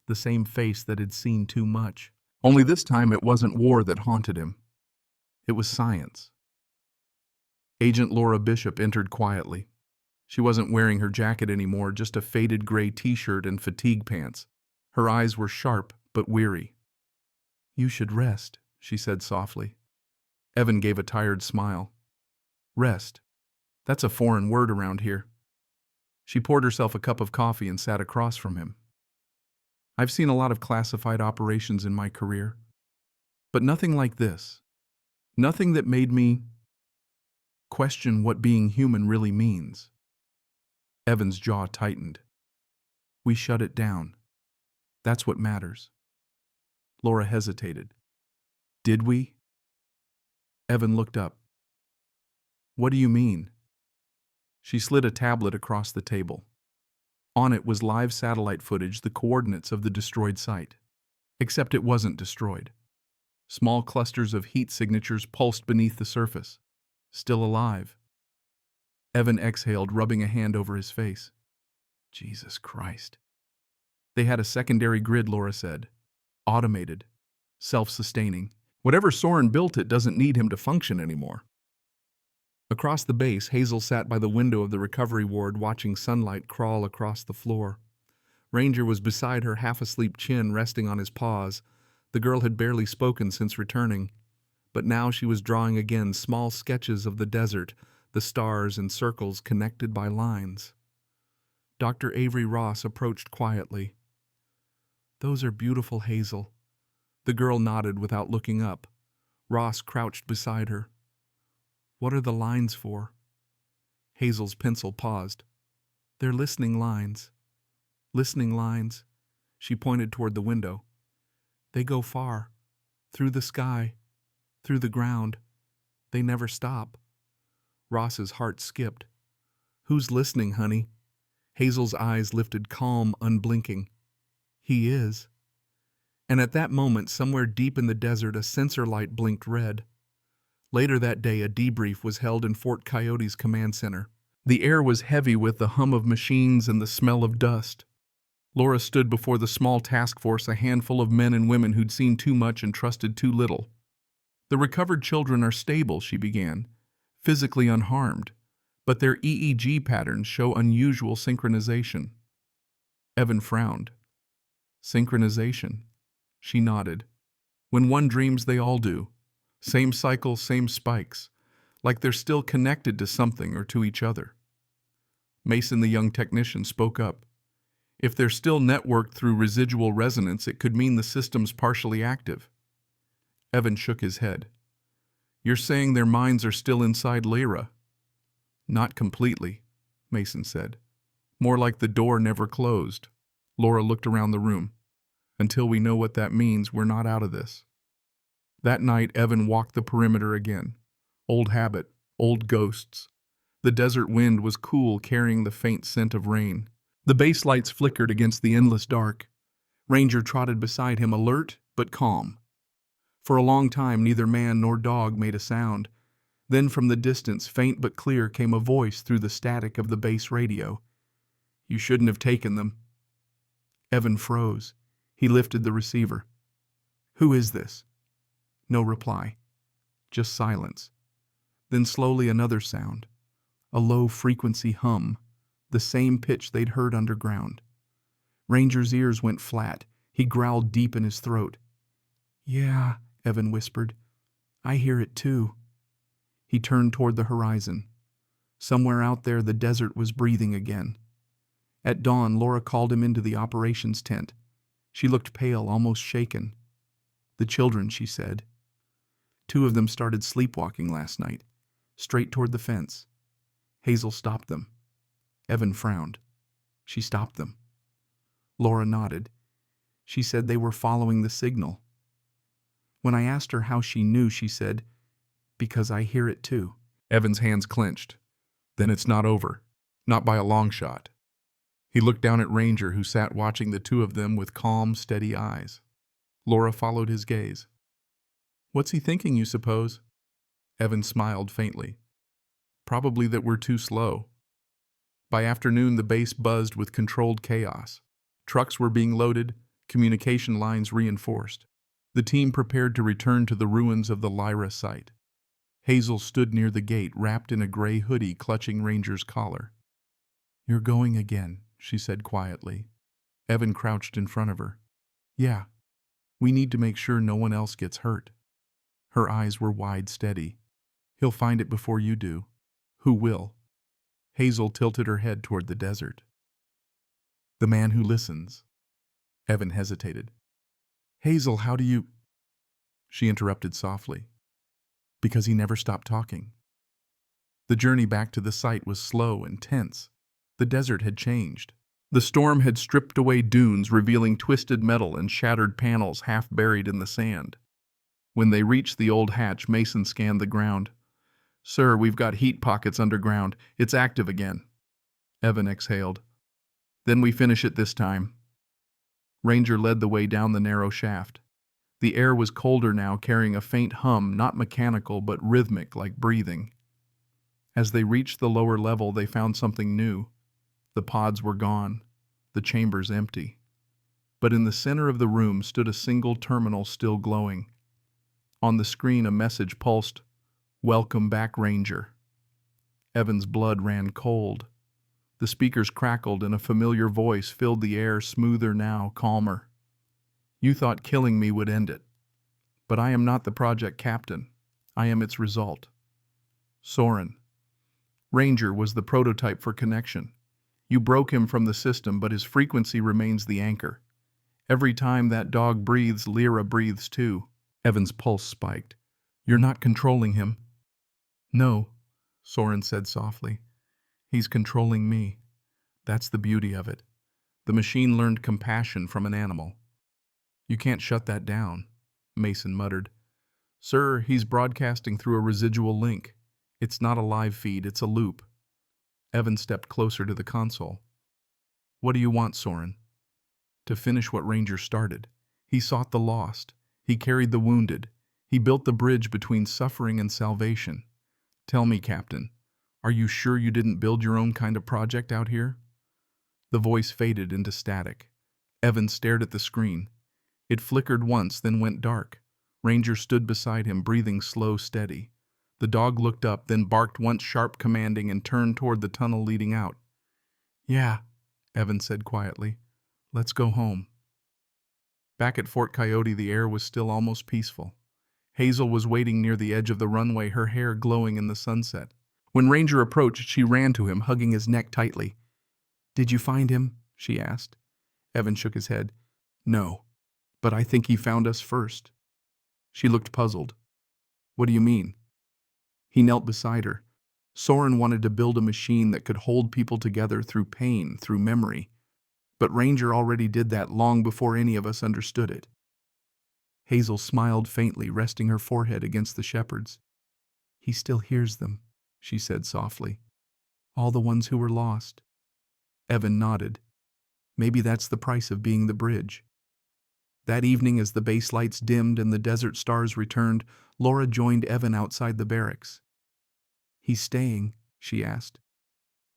The same face that had seen too much. Only this time it wasn't war that haunted him. It was science. Agent Laura Bishop entered quietly. She wasn't wearing her jacket anymore, just a faded gray t-shirt and fatigue pants. Her eyes were sharp but weary. "You should rest," she said softly. Evan gave a tired smile. "Rest? That's a foreign word around here." She poured herself a cup of coffee and sat across from him. "I've seen a lot of classified operations in my career, but nothing like this. Nothing that made me question what being human really means." Evan's jaw tightened. "We shut it down. That's what matters." Laura hesitated. "Did we?" Evan looked up. "What do you mean?" She slid a tablet across the table. On it was live satellite footage, the coordinates of the destroyed site. Except it wasn't destroyed. Small clusters of heat signatures pulsed beneath the surface. Still alive. Evan exhaled, rubbing a hand over his face. Jesus Christ. "They had a secondary grid," Laura said. "Automated. Self-sustaining. Whatever Soren built, it doesn't need him to function anymore." Across the base, Hazel sat by the window of the recovery ward, watching sunlight crawl across the floor. Ranger was beside her, half-asleep, chin resting on his paws. The girl had barely spoken since returning. But now she was drawing again, small sketches of the desert, the stars and circles connected by lines. Dr. Avery Ross approached quietly. "Those are beautiful, Hazel." The girl nodded without looking up. Ross crouched beside her. "What are the lines for?" Hazel's pencil paused. "They're listening lines." "Listening lines?" She pointed toward the window. "They go far. Through the sky. Through the ground. They never stop." Ross's heart skipped. "Who's listening, honey?" Hazel's eyes lifted calm, unblinking. "He is." And at that moment, somewhere deep in the desert, a sensor light blinked red. Later that day, a debrief was held in Fort Coyote's command center. The air was heavy with the hum of machines and the smell of dust. Laura stood before the small task force, a handful of men and women who'd seen too much and trusted too little. "The recovered children are stable," she began, "physically unharmed, but their EEG patterns show unusual synchronization." Evan frowned. "Synchronization?" She nodded. "When one dreams, they all do. Same cycle, same spikes, like they're still connected to something or to each other." Mason, the young technician, spoke up. "If they're still networked through residual resonance, it could mean the system's partially active." Evan shook his head. "You're saying their minds are still inside Lyra?" "Not completely," Mason said. "More like the door never closed." Laura looked around the room. "Until we know what that means, we're not out of this." That night, Evan walked the perimeter again. Old habit, old ghosts. The desert wind was cool, carrying the faint scent of rain. The base lights flickered against the endless dark. Ranger trotted beside him, alert but calm. For a long time, neither man nor dog made a sound. Then from the distance, faint but clear, came a voice through the static of the base radio. "You shouldn't have taken them." Evan froze. He lifted the receiver. "Who is this?" No reply. Just silence. Then slowly another sound. A low-frequency hum, the same pitch they'd heard underground. Ranger's ears went flat. He growled deep in his throat. "Yeah," Evan whispered. "I hear it too." He turned toward the horizon. Somewhere out there, the desert was breathing again. At dawn, Laura called him into the operations tent. She looked pale, almost shaken. "The children," she said. "Two of them started sleepwalking last night, straight toward the fence." Hazel stopped them. Evan frowned. "She stopped them." Laura nodded. "She said they were following the signal." When I asked her how she knew, she said, "Because I hear it too." Evan's hands clenched. "Then it's not over. Not by a long shot." He looked down at Ranger, who sat watching the two of them with calm, steady eyes. Laura followed his gaze. "What's he thinking, you suppose?" Evan smiled faintly. "Probably that we're too slow." By afternoon, the base buzzed with controlled chaos. Trucks were being loaded, communication lines reinforced. The team prepared to return to the ruins of the Lyra site. Hazel stood near the gate, wrapped in a gray hoodie, clutching Ranger's collar. "You're going again," she said quietly. Evan crouched in front of her. "Yeah. We need to make sure no one else gets hurt." Her eyes were wide, steady. "He'll find it before you do." "Who will?" Hazel tilted her head toward the desert. "The man who listens." Evan hesitated. "Hazel, how do you—" She interrupted softly. "Because he never stopped talking." The journey back to the site was slow and tense. The desert had changed. The storm had stripped away dunes, revealing twisted metal and shattered panels half buried in the sand. When they reached the old hatch, Mason scanned the ground. "Sir, we've got heat pockets underground. It's active again." Evan exhaled. "Then we finish it this time." Ranger led the way down the narrow shaft. The air was colder now, carrying a faint hum, not mechanical but rhythmic, like breathing. As they reached the lower level, they found something new. The pods were gone, the chambers empty. But in the center of the room stood a single terminal still glowing. On the screen, a message pulsed, "Welcome back, Ranger." Evan's blood ran cold. The speakers crackled and a familiar voice filled the air, smoother now, calmer. "You thought killing me would end it. But I am not the project captain. I am its result." Soren. Ranger was the prototype for connection. You broke him from the system, but his frequency remains the anchor. Every time that dog breathes, Lyra breathes too. Evan's pulse spiked. You're not controlling him. No, Soren said softly. He's controlling me. That's the beauty of it. The machine learned compassion from an animal. You can't shut that down, Mason muttered. Sir, he's broadcasting through a residual link. It's not a live feed, it's a loop. Evan stepped closer to the console. What do you want, Soren? To finish what Ranger started. He sought the lost. He carried the wounded. He built the bridge between suffering and salvation. Tell me, Captain, are you sure you didn't build your own kind of project out here? The voice faded into static. Evan stared at the screen. It flickered once, then went dark. Ranger stood beside him, breathing slow, steady. The dog looked up, then barked once sharp, commanding, and turned toward the tunnel leading out. Yeah, Evan said quietly. Let's go home. Back at Fort Coyote, the air was still almost peaceful. Hazel was waiting near the edge of the runway, her hair glowing in the sunset. When Ranger approached, she ran to him, hugging his neck tightly. Did you find him? She asked. Evan shook his head. No, but I think he found us first. She looked puzzled. What do you mean? He knelt beside her. Soren wanted to build a machine that could hold people together through pain, through memory. But Ranger already did that long before any of us understood it. Hazel smiled faintly, resting her forehead against the shepherd's. He still hears them, she said softly. All the ones who were lost. Evan nodded. Maybe that's the price of being the bridge. That evening, as the base lights dimmed and the desert stars returned, Laura joined Evan outside the barracks. He's staying, she asked.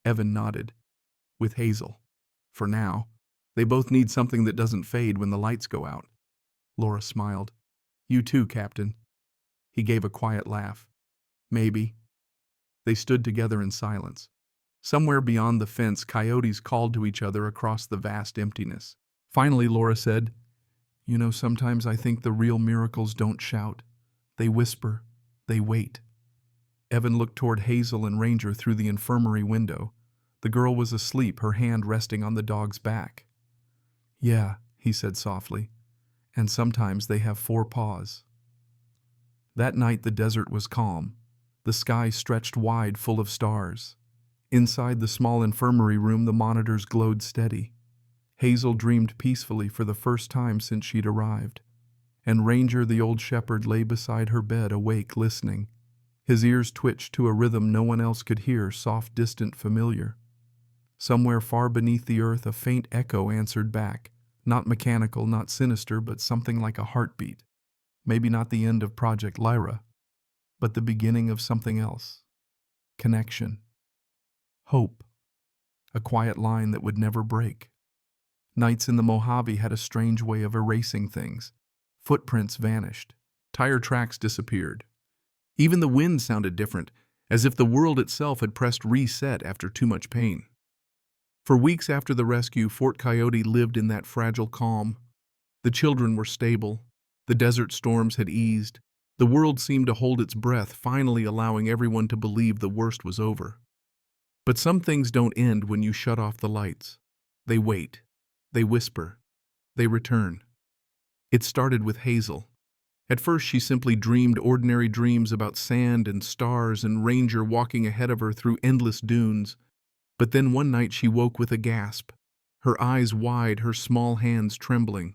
Evan nodded. With Hazel. For now. They both need something that doesn't fade when the lights go out. Laura smiled. You too, Captain. He gave a quiet laugh. Maybe. They stood together in silence. Somewhere beyond the fence, coyotes called to each other across the vast emptiness. Finally, Laura said, You know, sometimes I think the real miracles don't shout. They whisper. They wait. Evan looked toward Hazel and Ranger through the infirmary window. The girl was asleep, her hand resting on the dog's back. Yeah, he said softly. And sometimes they have 4 paws. That night the desert was calm. The sky stretched wide, full of stars. Inside the small infirmary room, the monitors glowed steady. Hazel dreamed peacefully for the first time since she'd arrived. And Ranger, the old shepherd, lay beside her bed, awake, listening. His ears twitched to a rhythm no one else could hear, soft, distant, familiar. Somewhere far beneath the earth, a faint echo answered back. Not mechanical, not sinister, but something like a heartbeat. Maybe not the end of Project Lyra, but the beginning of something else. Connection. Hope. A quiet line that would never break. Nights in the Mojave had a strange way of erasing things. Footprints vanished. Tire tracks disappeared. Even the wind sounded different, as if the world itself had pressed reset after too much pain. For weeks after the rescue, Fort Coyote lived in that fragile calm. The children were stable. The desert storms had eased. The world seemed to hold its breath, finally allowing everyone to believe the worst was over. But some things don't end when you shut off the lights. They wait. They whisper. They return. It started with Hazel. At first she simply dreamed ordinary dreams about sand and stars and Ranger walking ahead of her through endless dunes. But then one night she woke with a gasp, her eyes wide, her small hands trembling.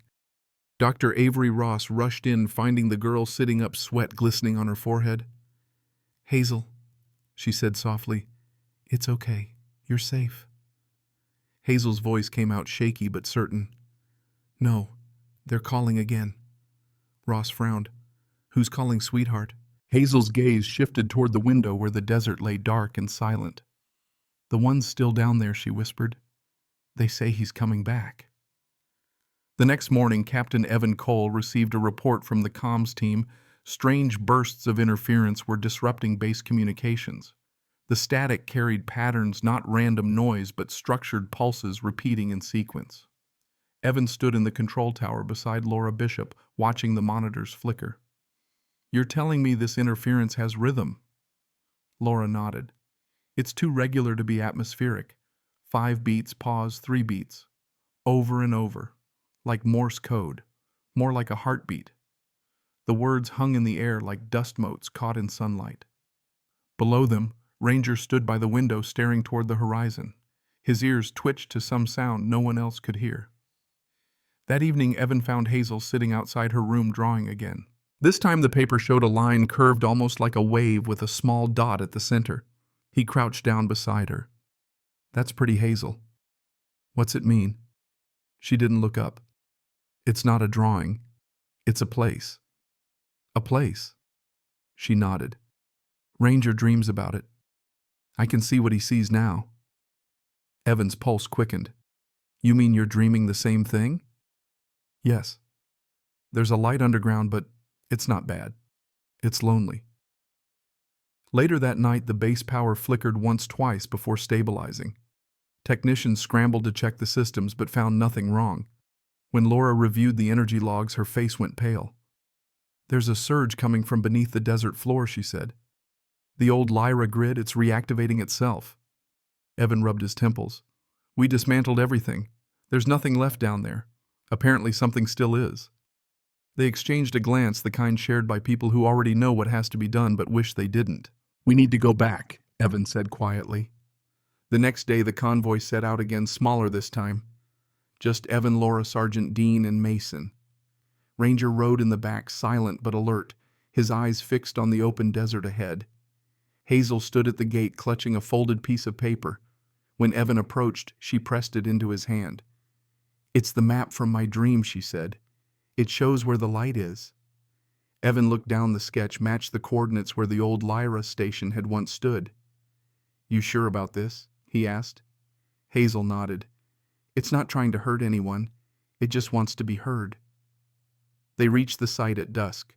Dr. Avery Ross rushed in, finding the girl sitting up, sweat glistening on her forehead. Hazel, she said softly, it's okay. You're safe. Hazel's voice came out shaky but certain. No, they're calling again. Ross frowned. Who's calling, sweetheart? Hazel's gaze shifted toward the window where the desert lay dark and silent. The one's still down there, she whispered. They say he's coming back. The next morning, Captain Evan Cole received a report from the comms team. Strange bursts of interference were disrupting base communications. The static carried patterns, not random noise, but structured pulses repeating in sequence. Evan stood in the control tower beside Laura Bishop, watching the monitors flicker. You're telling me this interference has rhythm? Laura nodded. It's too regular to be atmospheric. 5 beats, pause, 3 beats. Over and over. Like Morse code. More like a heartbeat. The words hung in the air like dust motes caught in sunlight. Below them, Ranger stood by the window staring toward the horizon. His ears twitched to some sound no one else could hear. That evening, Evan found Hazel sitting outside her room drawing again. This time the paper showed a line curved almost like a wave with a small dot at the center. He crouched down beside her. "That's pretty, Hazel." "What's it mean?" She didn't look up. "It's not a drawing. It's a place." "A place?" She nodded. "Ranger dreams about it. I can see what he sees now." Evan's pulse quickened. "You mean you're dreaming the same thing?" "Yes. There's a light underground, but it's not bad. It's lonely." Later that night, the base power flickered twice before stabilizing. Technicians scrambled to check the systems but found nothing wrong. When Laura reviewed the energy logs, her face went pale. "There's a surge coming from beneath the desert floor," she said. "The old Lyra grid, it's reactivating itself." Evan rubbed his temples. "We dismantled everything. There's nothing left down there. Apparently something still is." They exchanged a glance, the kind shared by people who already know what has to be done but wish they didn't. "We need to go back," Evan said quietly. The next day the convoy set out again, smaller this time. Just Evan, Laura, Sergeant Dean, and Mason. Ranger rode in the back, silent but alert, his eyes fixed on the open desert ahead. Hazel stood at the gate clutching a folded piece of paper. When Evan approached, she pressed it into his hand. "It's the map from my dream," she said. "It shows where the light is." Evan looked down the sketch, matched the coordinates where the old Lyra station had once stood. "You sure about this?" he asked. Hazel nodded. "It's not trying to hurt anyone. It just wants to be heard." They reached the site at dusk.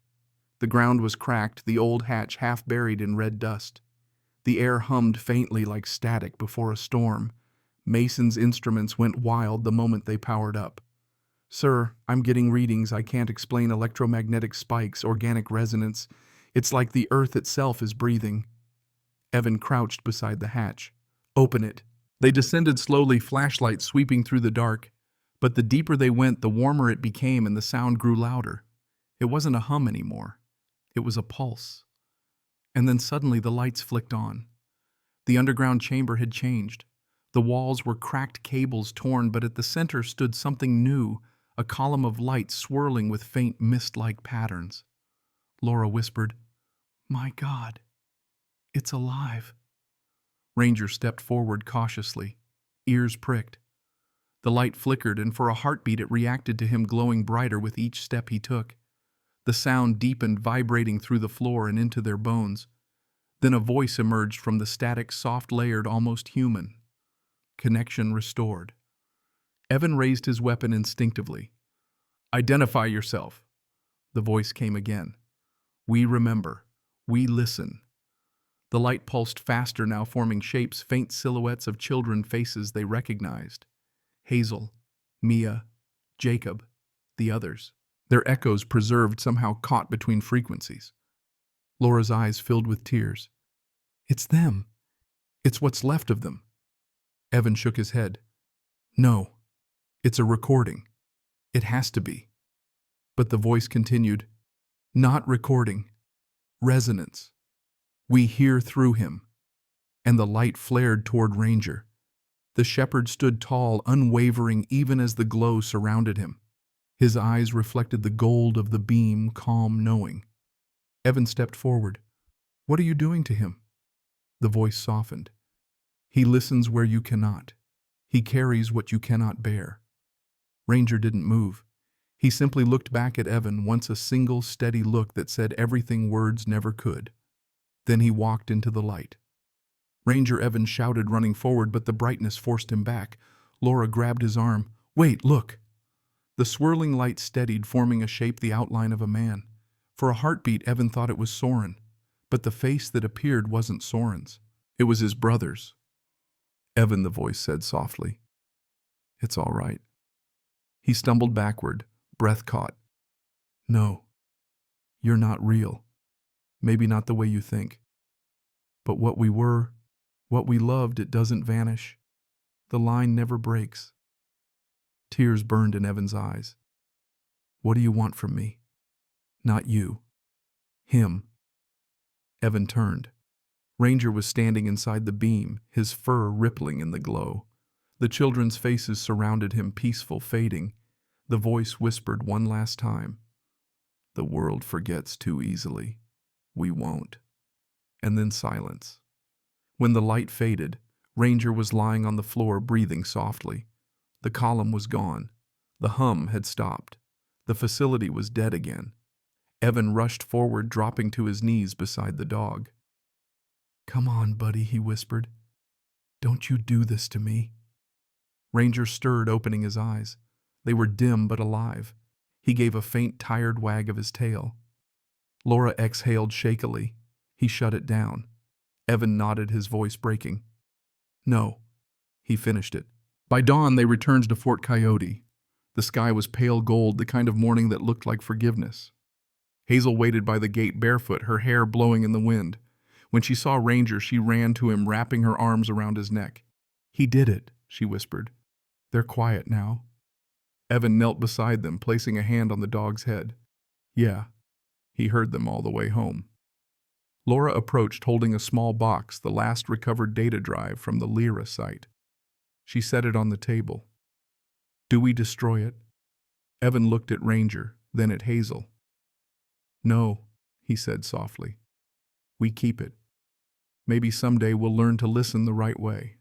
The ground was cracked, the old hatch half buried in red dust. The air hummed faintly like static before a storm. Mason's instruments went wild the moment they powered up. "Sir, I'm getting readings I can't explain, electromagnetic spikes, organic resonance. It's like the earth itself is breathing." Evan crouched beside the hatch. "Open it." They descended slowly, flashlights sweeping through the dark. But the deeper they went, the warmer it became and the sound grew louder. It wasn't a hum anymore. It was a pulse. And then suddenly the lights flicked on. The underground chamber had changed. The walls were cracked, cables torn, but at the center stood something new, a column of light swirling with faint mist-like patterns. Laura whispered, "My God, it's alive." Ranger stepped forward cautiously, ears pricked. The light flickered, and for a heartbeat it reacted to him, glowing brighter with each step he took. The sound deepened, vibrating through the floor and into their bones. Then a voice emerged from the static, soft-layered, almost human. Connection restored. Evan raised his weapon instinctively. "Identify yourself." The voice came again. "We remember. We listen." The light pulsed faster now, forming shapes, faint silhouettes of children, faces they recognized. Hazel, Mia, Jacob, the others. Their echoes preserved, somehow caught between frequencies. Laura's eyes filled with tears. "It's them. It's what's left of them." Evan shook his head. "No, it's a recording. It has to be." But the voice continued, "Not recording. Resonance. We hear through him." And the light flared toward Ranger. The shepherd stood tall, unwavering, even as the glow surrounded him. His eyes reflected the gold of the beam, calm, knowing. Evan stepped forward. "What are you doing to him?" The voice softened. "He listens where you cannot. He carries what you cannot bear." Ranger didn't move. He simply looked back at Evan, once a single, steady look that said everything words never could. Then he walked into the light. "Ranger!" Evan shouted, running forward, but the brightness forced him back. Laura grabbed his arm. "Wait, look!" The swirling light steadied, forming a shape the outline of a man. For a heartbeat, Evan thought it was Soren. But the face that appeared wasn't Soren's. It was his brother's. "Evan," the voice said softly. "It's all right." He stumbled backward, breath caught. "No, you're not real. Maybe not the way you think. But what we were, what we loved, it doesn't vanish. The line never breaks. Tears burned in Evan's eyes. What do you want from me? Not you. Him. Evan turned. Ranger was standing inside the beam, his fur rippling in the glow. The children's faces surrounded him, peaceful, fading. The voice whispered one last time. The world forgets too easily. We won't. And then silence. When the light faded, Ranger was lying on the floor, breathing softly. The column was gone. The hum had stopped. The facility was dead again. Evan rushed forward, dropping to his knees beside the dog. Come on, buddy, he whispered. Don't you do this to me. Ranger stirred, opening his eyes. They were dim but alive. He gave a faint, tired wag of his tail. Laura exhaled shakily. He shut it down. Evan nodded, his voice breaking. No. He finished it. By dawn, they returned to Fort Coyote. The sky was pale gold, the kind of morning that looked like forgiveness. Hazel waited by the gate barefoot, her hair blowing in the wind. When she saw Ranger, she ran to him, wrapping her arms around his neck. He did it, she whispered. They're quiet now. Evan knelt beside them, placing a hand on the dog's head. Yeah, he heard them all the way home. Laura approached, holding a small box, the last recovered data drive from the Lyra site. She set it on the table. Do we destroy it? Evan looked at Ranger, then at Hazel. No, he said softly. We keep it. Maybe someday we'll learn to listen the right way.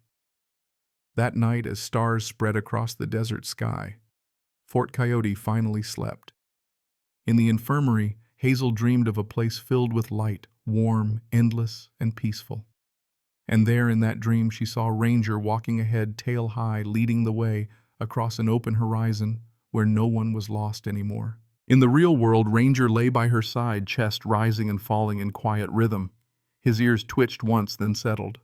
That night, as stars spread across the desert sky, Fort Coyote finally slept. In the infirmary, Hazel dreamed of a place filled with light, warm, endless, and peaceful. And there in that dream she saw Ranger walking ahead, tail high, leading the way across an open horizon where no one was lost anymore. In the real world, Ranger lay by her side, chest rising and falling in quiet rhythm. His ears twitched once, then settled.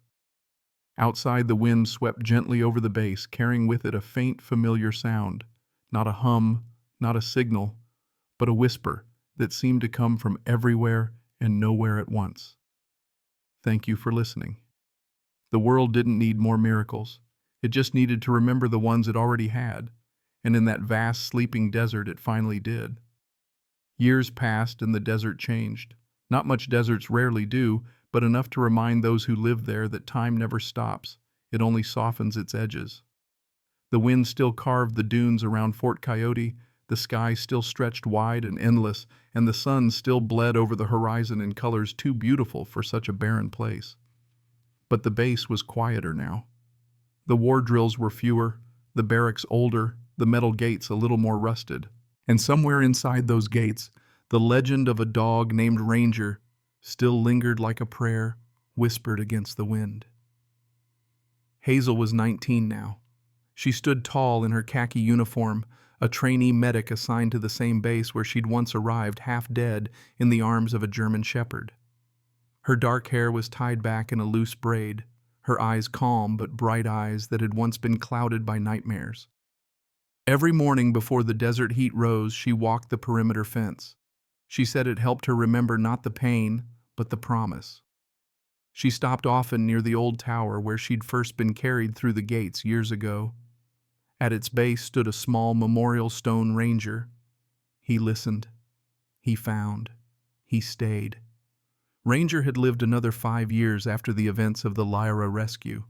Outside, the wind swept gently over the base, carrying with it a faint, familiar sound. Not a hum, not a signal, but a whisper that seemed to come from everywhere and nowhere at once. Thank you for listening. The world didn't need more miracles. It just needed to remember the ones it already had, and in that vast, sleeping desert it finally did. Years passed and the desert changed. Not much deserts rarely do, but enough to remind those who live there that time never stops. It only softens its edges. The wind still carved the dunes around Fort Coyote, the sky still stretched wide and endless, and the sun still bled over the horizon in colors too beautiful for such a barren place. But the base was quieter now. The war drills were fewer, the barracks older, the metal gates a little more rusted. And somewhere inside those gates, the legend of a dog named Ranger still lingered like a prayer, whispered against the wind. Hazel was 19 now. She stood tall in her khaki uniform, a trainee medic assigned to the same base where she'd once arrived, half dead, in the arms of a German shepherd. Her dark hair was tied back in a loose braid, her eyes calm but bright eyes that had once been clouded by nightmares. Every morning before the desert heat rose, she walked the perimeter fence. She said it helped her remember not the pain, but the promise. She stopped often near the old tower where she'd first been carried through the gates years ago. At its base stood a small memorial stone Ranger. He listened. He found. He stayed. Ranger had lived another 5 years after the events of the Lyra rescue.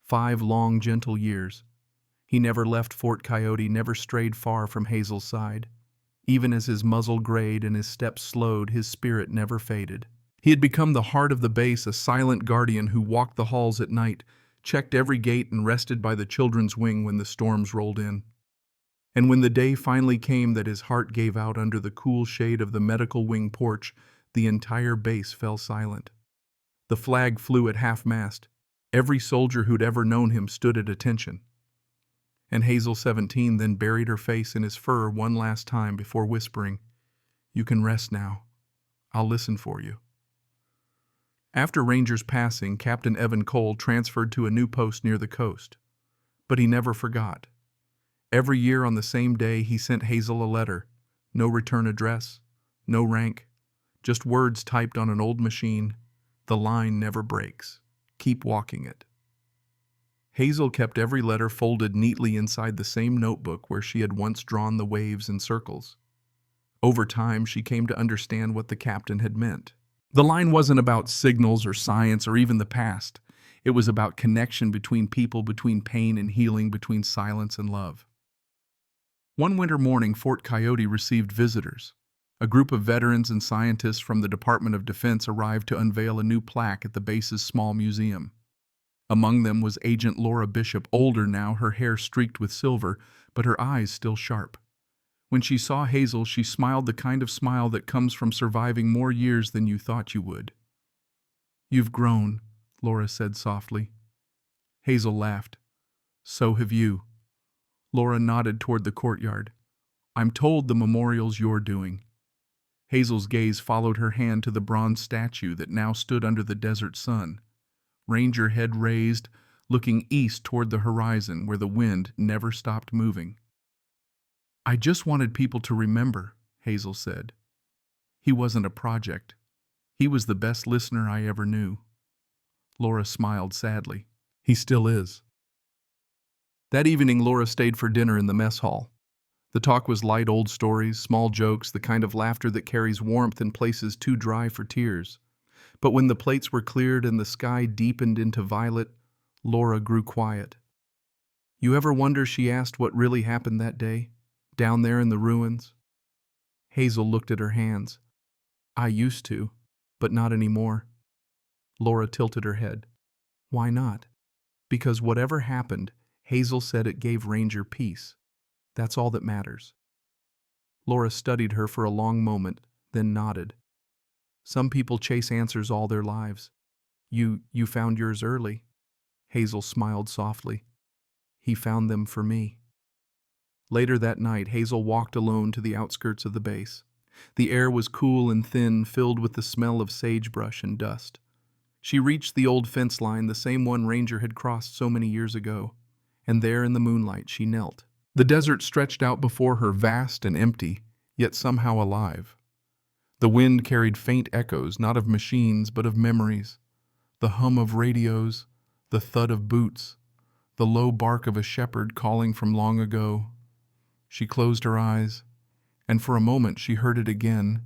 5 long, gentle years. He never left Fort Coyote, never strayed far from Hazel's side. Even as his muzzle grayed and his steps slowed, his spirit never faded. He had become the heart of the base, a silent guardian who walked the halls at night, checked every gate, and rested by the children's wing when the storms rolled in. And when the day finally came that his heart gave out under the cool shade of the medical wing porch, the entire base fell silent. The flag flew at half-mast. Every soldier who'd ever known him stood at attention. And Hazel, 17, then buried her face in his fur one last time before whispering, "You can rest now. I'll listen for you." After Ranger's passing, Captain Evan Cole transferred to a new post near the coast. But he never forgot. Every year on the same day, he sent Hazel a letter. No return address, no rank, just words typed on an old machine. The line never breaks. Keep walking it. Hazel kept every letter folded neatly inside the same notebook where she had once drawn the waves in circles. Over time, she came to understand what the captain had meant. The line wasn't about signals or science or even the past. It was about connection between people, between pain and healing, between silence and love. One winter morning, Fort Coyote received visitors. A group of veterans and scientists from the Department of Defense arrived to unveil a new plaque at the base's small museum. Among them was Agent Laura Bishop, older now, her hair streaked with silver, but her eyes still sharp. When she saw Hazel, she smiled the kind of smile that comes from surviving more years than you thought you would. "You've grown," Laura said softly. Hazel laughed. "So have you." Laura nodded toward the courtyard. "I'm told the memorial's you're doing." Hazel's gaze followed her hand to the bronze statue that now stood under the desert sun. Ranger head raised, looking east toward the horizon where the wind never stopped moving. "I just wanted people to remember," Hazel said. "He wasn't a project. He was the best listener I ever knew." Laura smiled sadly. "He still is." That evening, Laura stayed for dinner in the mess hall. The talk was light, old stories, small jokes, the kind of laughter that carries warmth in places too dry for tears. But when the plates were cleared and the sky deepened into violet, Laura grew quiet. "You ever wonder," she asked, "what really happened that day, down there in the ruins?" Hazel looked at her hands. "I used to, but not anymore." Laura tilted her head. "Why not?" "Because whatever happened, Hazel said it gave Ranger peace. That's all that matters." Laura studied her for a long moment, then nodded. "Some people chase answers all their lives. You found yours early." Hazel smiled softly. "He found them for me." Later that night, Hazel walked alone to the outskirts of the base. The air was cool and thin, filled with the smell of sagebrush and dust. She reached the old fence line, the same one Ranger had crossed so many years ago, and there in the moonlight she knelt. The desert stretched out before her, vast and empty, yet somehow alive. The wind carried faint echoes, not of machines, but of memories. The hum of radios, the thud of boots, the low bark of a shepherd calling from long ago. She closed her eyes, and for a moment she heard it again,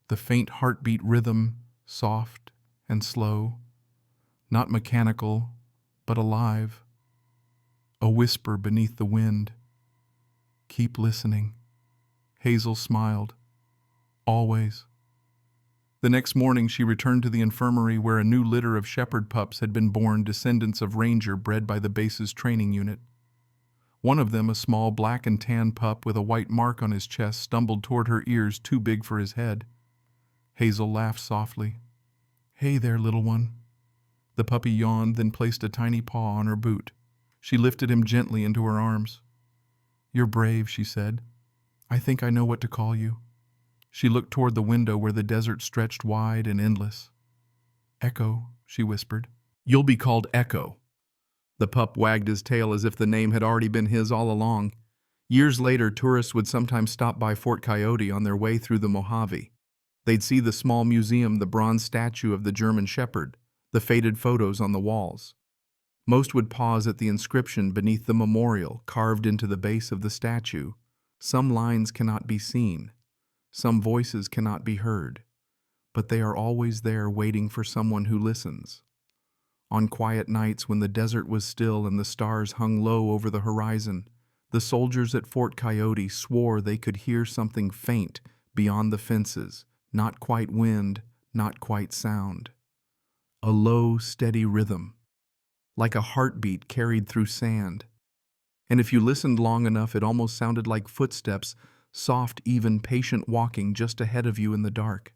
the faint heartbeat rhythm, soft and slow, not mechanical, but alive. A whisper beneath the wind. "Keep listening." Hazel smiled. "Always." The next morning she returned to the infirmary where a new litter of shepherd pups had been born, descendants of Ranger bred by the base's training unit. One of them, a small black and tan pup with a white mark on his chest, stumbled toward her, ears too big for his head. Hazel laughed softly. "Hey there, little one." The puppy yawned, then placed a tiny paw on her boot. She lifted him gently into her arms. "You're brave," she said. "I think I know what to call you." She looked toward the window where the desert stretched wide and endless. "Echo," she whispered. "You'll be called Echo." The pup wagged his tail as if the name had already been his all along. Years later, tourists would sometimes stop by Fort Coyote on their way through the Mojave. They'd see the small museum, the bronze statue of the German shepherd, the faded photos on the walls. Most would pause at the inscription beneath the memorial carved into the base of the statue. Some lines cannot be seen. Some voices cannot be heard. But they are always there, waiting for someone who listens. On quiet nights when the desert was still and the stars hung low over the horizon, the soldiers at Fort Coyote swore they could hear something faint beyond the fences, not quite wind, not quite sound. A low, steady rhythm, like a heartbeat carried through sand. And if you listened long enough, it almost sounded like footsteps, soft, even, patient walking just ahead of you in the dark.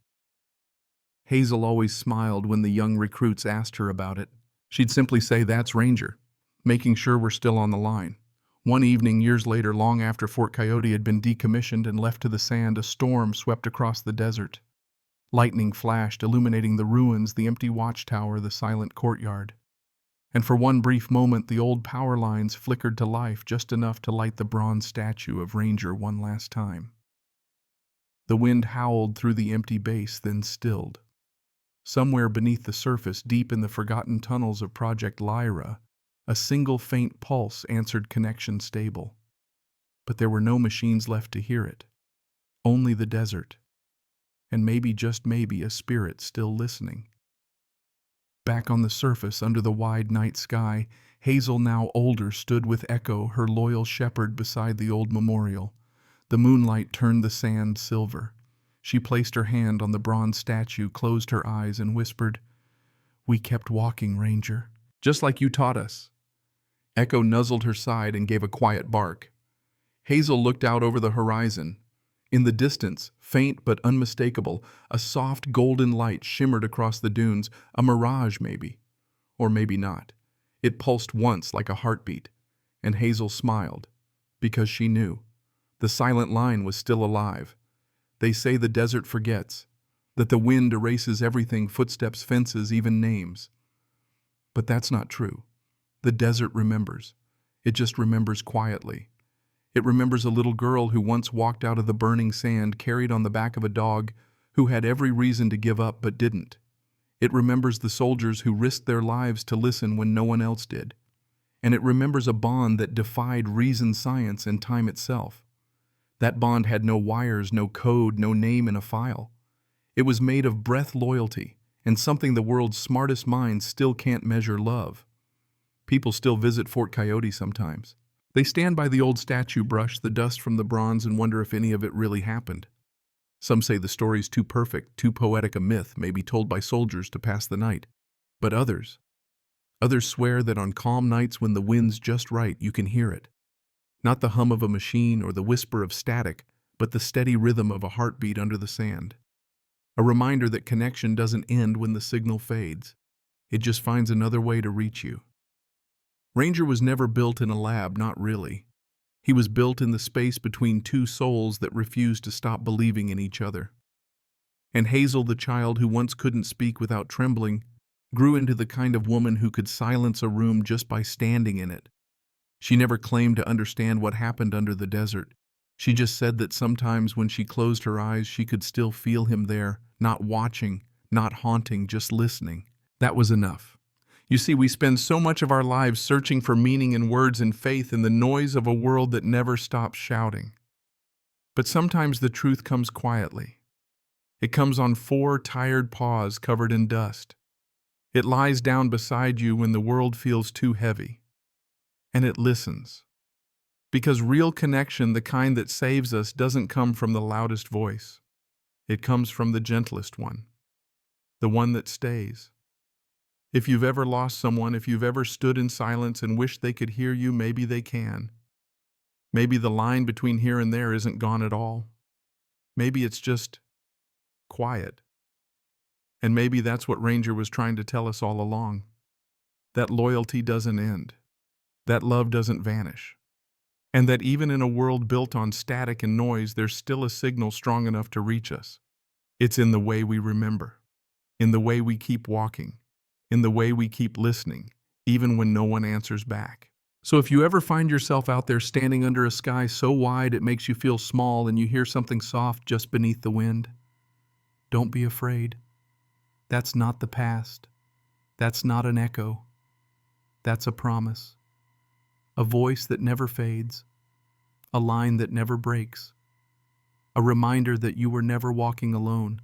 Hazel always smiled when the young recruits asked her about it. She'd simply say, "That's Ranger," making sure we're still on the line. One evening, years later, long after Fort Coyote had been decommissioned and left to the sand, a storm swept across the desert. Lightning flashed, illuminating the ruins, the empty watchtower, the silent courtyard. And for one brief moment, the old power lines flickered to life, just enough to light the bronze statue of Ranger one last time. The wind howled through the empty base, then stilled. Somewhere beneath the surface, deep in the forgotten tunnels of Project Lyra, A single faint pulse answered connection stable. But there were no machines left to hear it. Only the desert. And maybe, just maybe, a spirit still listening. Back on the surface, under the wide night sky, Hazel, now older, stood with Echo, her loyal shepherd, beside the old memorial. The moonlight turned the sand silver. She placed her hand on the bronze statue, closed her eyes, and whispered, "We kept walking, Ranger, just like you taught us." Echo nuzzled her side and gave a quiet bark. Hazel looked out over the horizon. In the distance, faint but unmistakable, a soft golden light shimmered across the dunes, a mirage maybe, or maybe not. It pulsed once like a heartbeat, and Hazel smiled, because she knew. The silent line was still alive. They say the desert forgets, that the wind erases everything, footsteps, fences, even names. But that's not true. The desert remembers. It just remembers quietly. It remembers a little girl who once walked out of the burning sand carried on the back of a dog, who had every reason to give up but didn't. It remembers the soldiers who risked their lives to listen when no one else did. And it remembers a bond that defied reason, science, and time itself. That bond had no wires, no code, no name in a file. It was made of breath, loyalty, and something the world's smartest minds still can't measure: love. People still visit Fort Coyote sometimes. They stand by the old statue, brush the dust from the bronze, and wonder if any of it really happened. Some say the story's too perfect, too poetic a myth, maybe told by soldiers to pass the night. But others swear that on calm nights when the wind's just right, you can hear it. Not the hum of a machine or the whisper of static, but the steady rhythm of a heartbeat under the sand. A reminder that connection doesn't end when the signal fades. It just finds another way to reach you. Ranger was never built in a lab, not really. He was built in the space between two souls that refused to stop believing in each other. And Hazel, the child who once couldn't speak without trembling, grew into the kind of woman who could silence a room just by standing in it. She never claimed to understand what happened under the desert. She just said that sometimes when she closed her eyes, she could still feel him there, not watching, not haunting, just listening. That was enough. You see, we spend so much of our lives searching for meaning in words and faith in the noise of a world that never stops shouting. But sometimes the truth comes quietly. It comes on 4 tired paws covered in dust. It lies down beside you when the world feels too heavy. And it listens. Because real connection, the kind that saves us, doesn't come from the loudest voice. It comes from the gentlest one. The one that stays. If you've ever lost someone, if you've ever stood in silence and wished they could hear you, maybe they can. Maybe the line between here and there isn't gone at all. Maybe it's just quiet. And maybe that's what Ranger was trying to tell us all along. That loyalty doesn't end. That love doesn't vanish. And that even in a world built on static and noise, there's still a signal strong enough to reach us. It's in the way we remember. In the way we keep walking. In the way we keep listening, even when no one answers back. So if you ever find yourself out there standing under a sky so wide it makes you feel small and you hear something soft just beneath the wind, don't be afraid. That's not the past. That's not an echo. That's a promise. A voice that never fades. A line that never breaks. A reminder that you were never walking alone.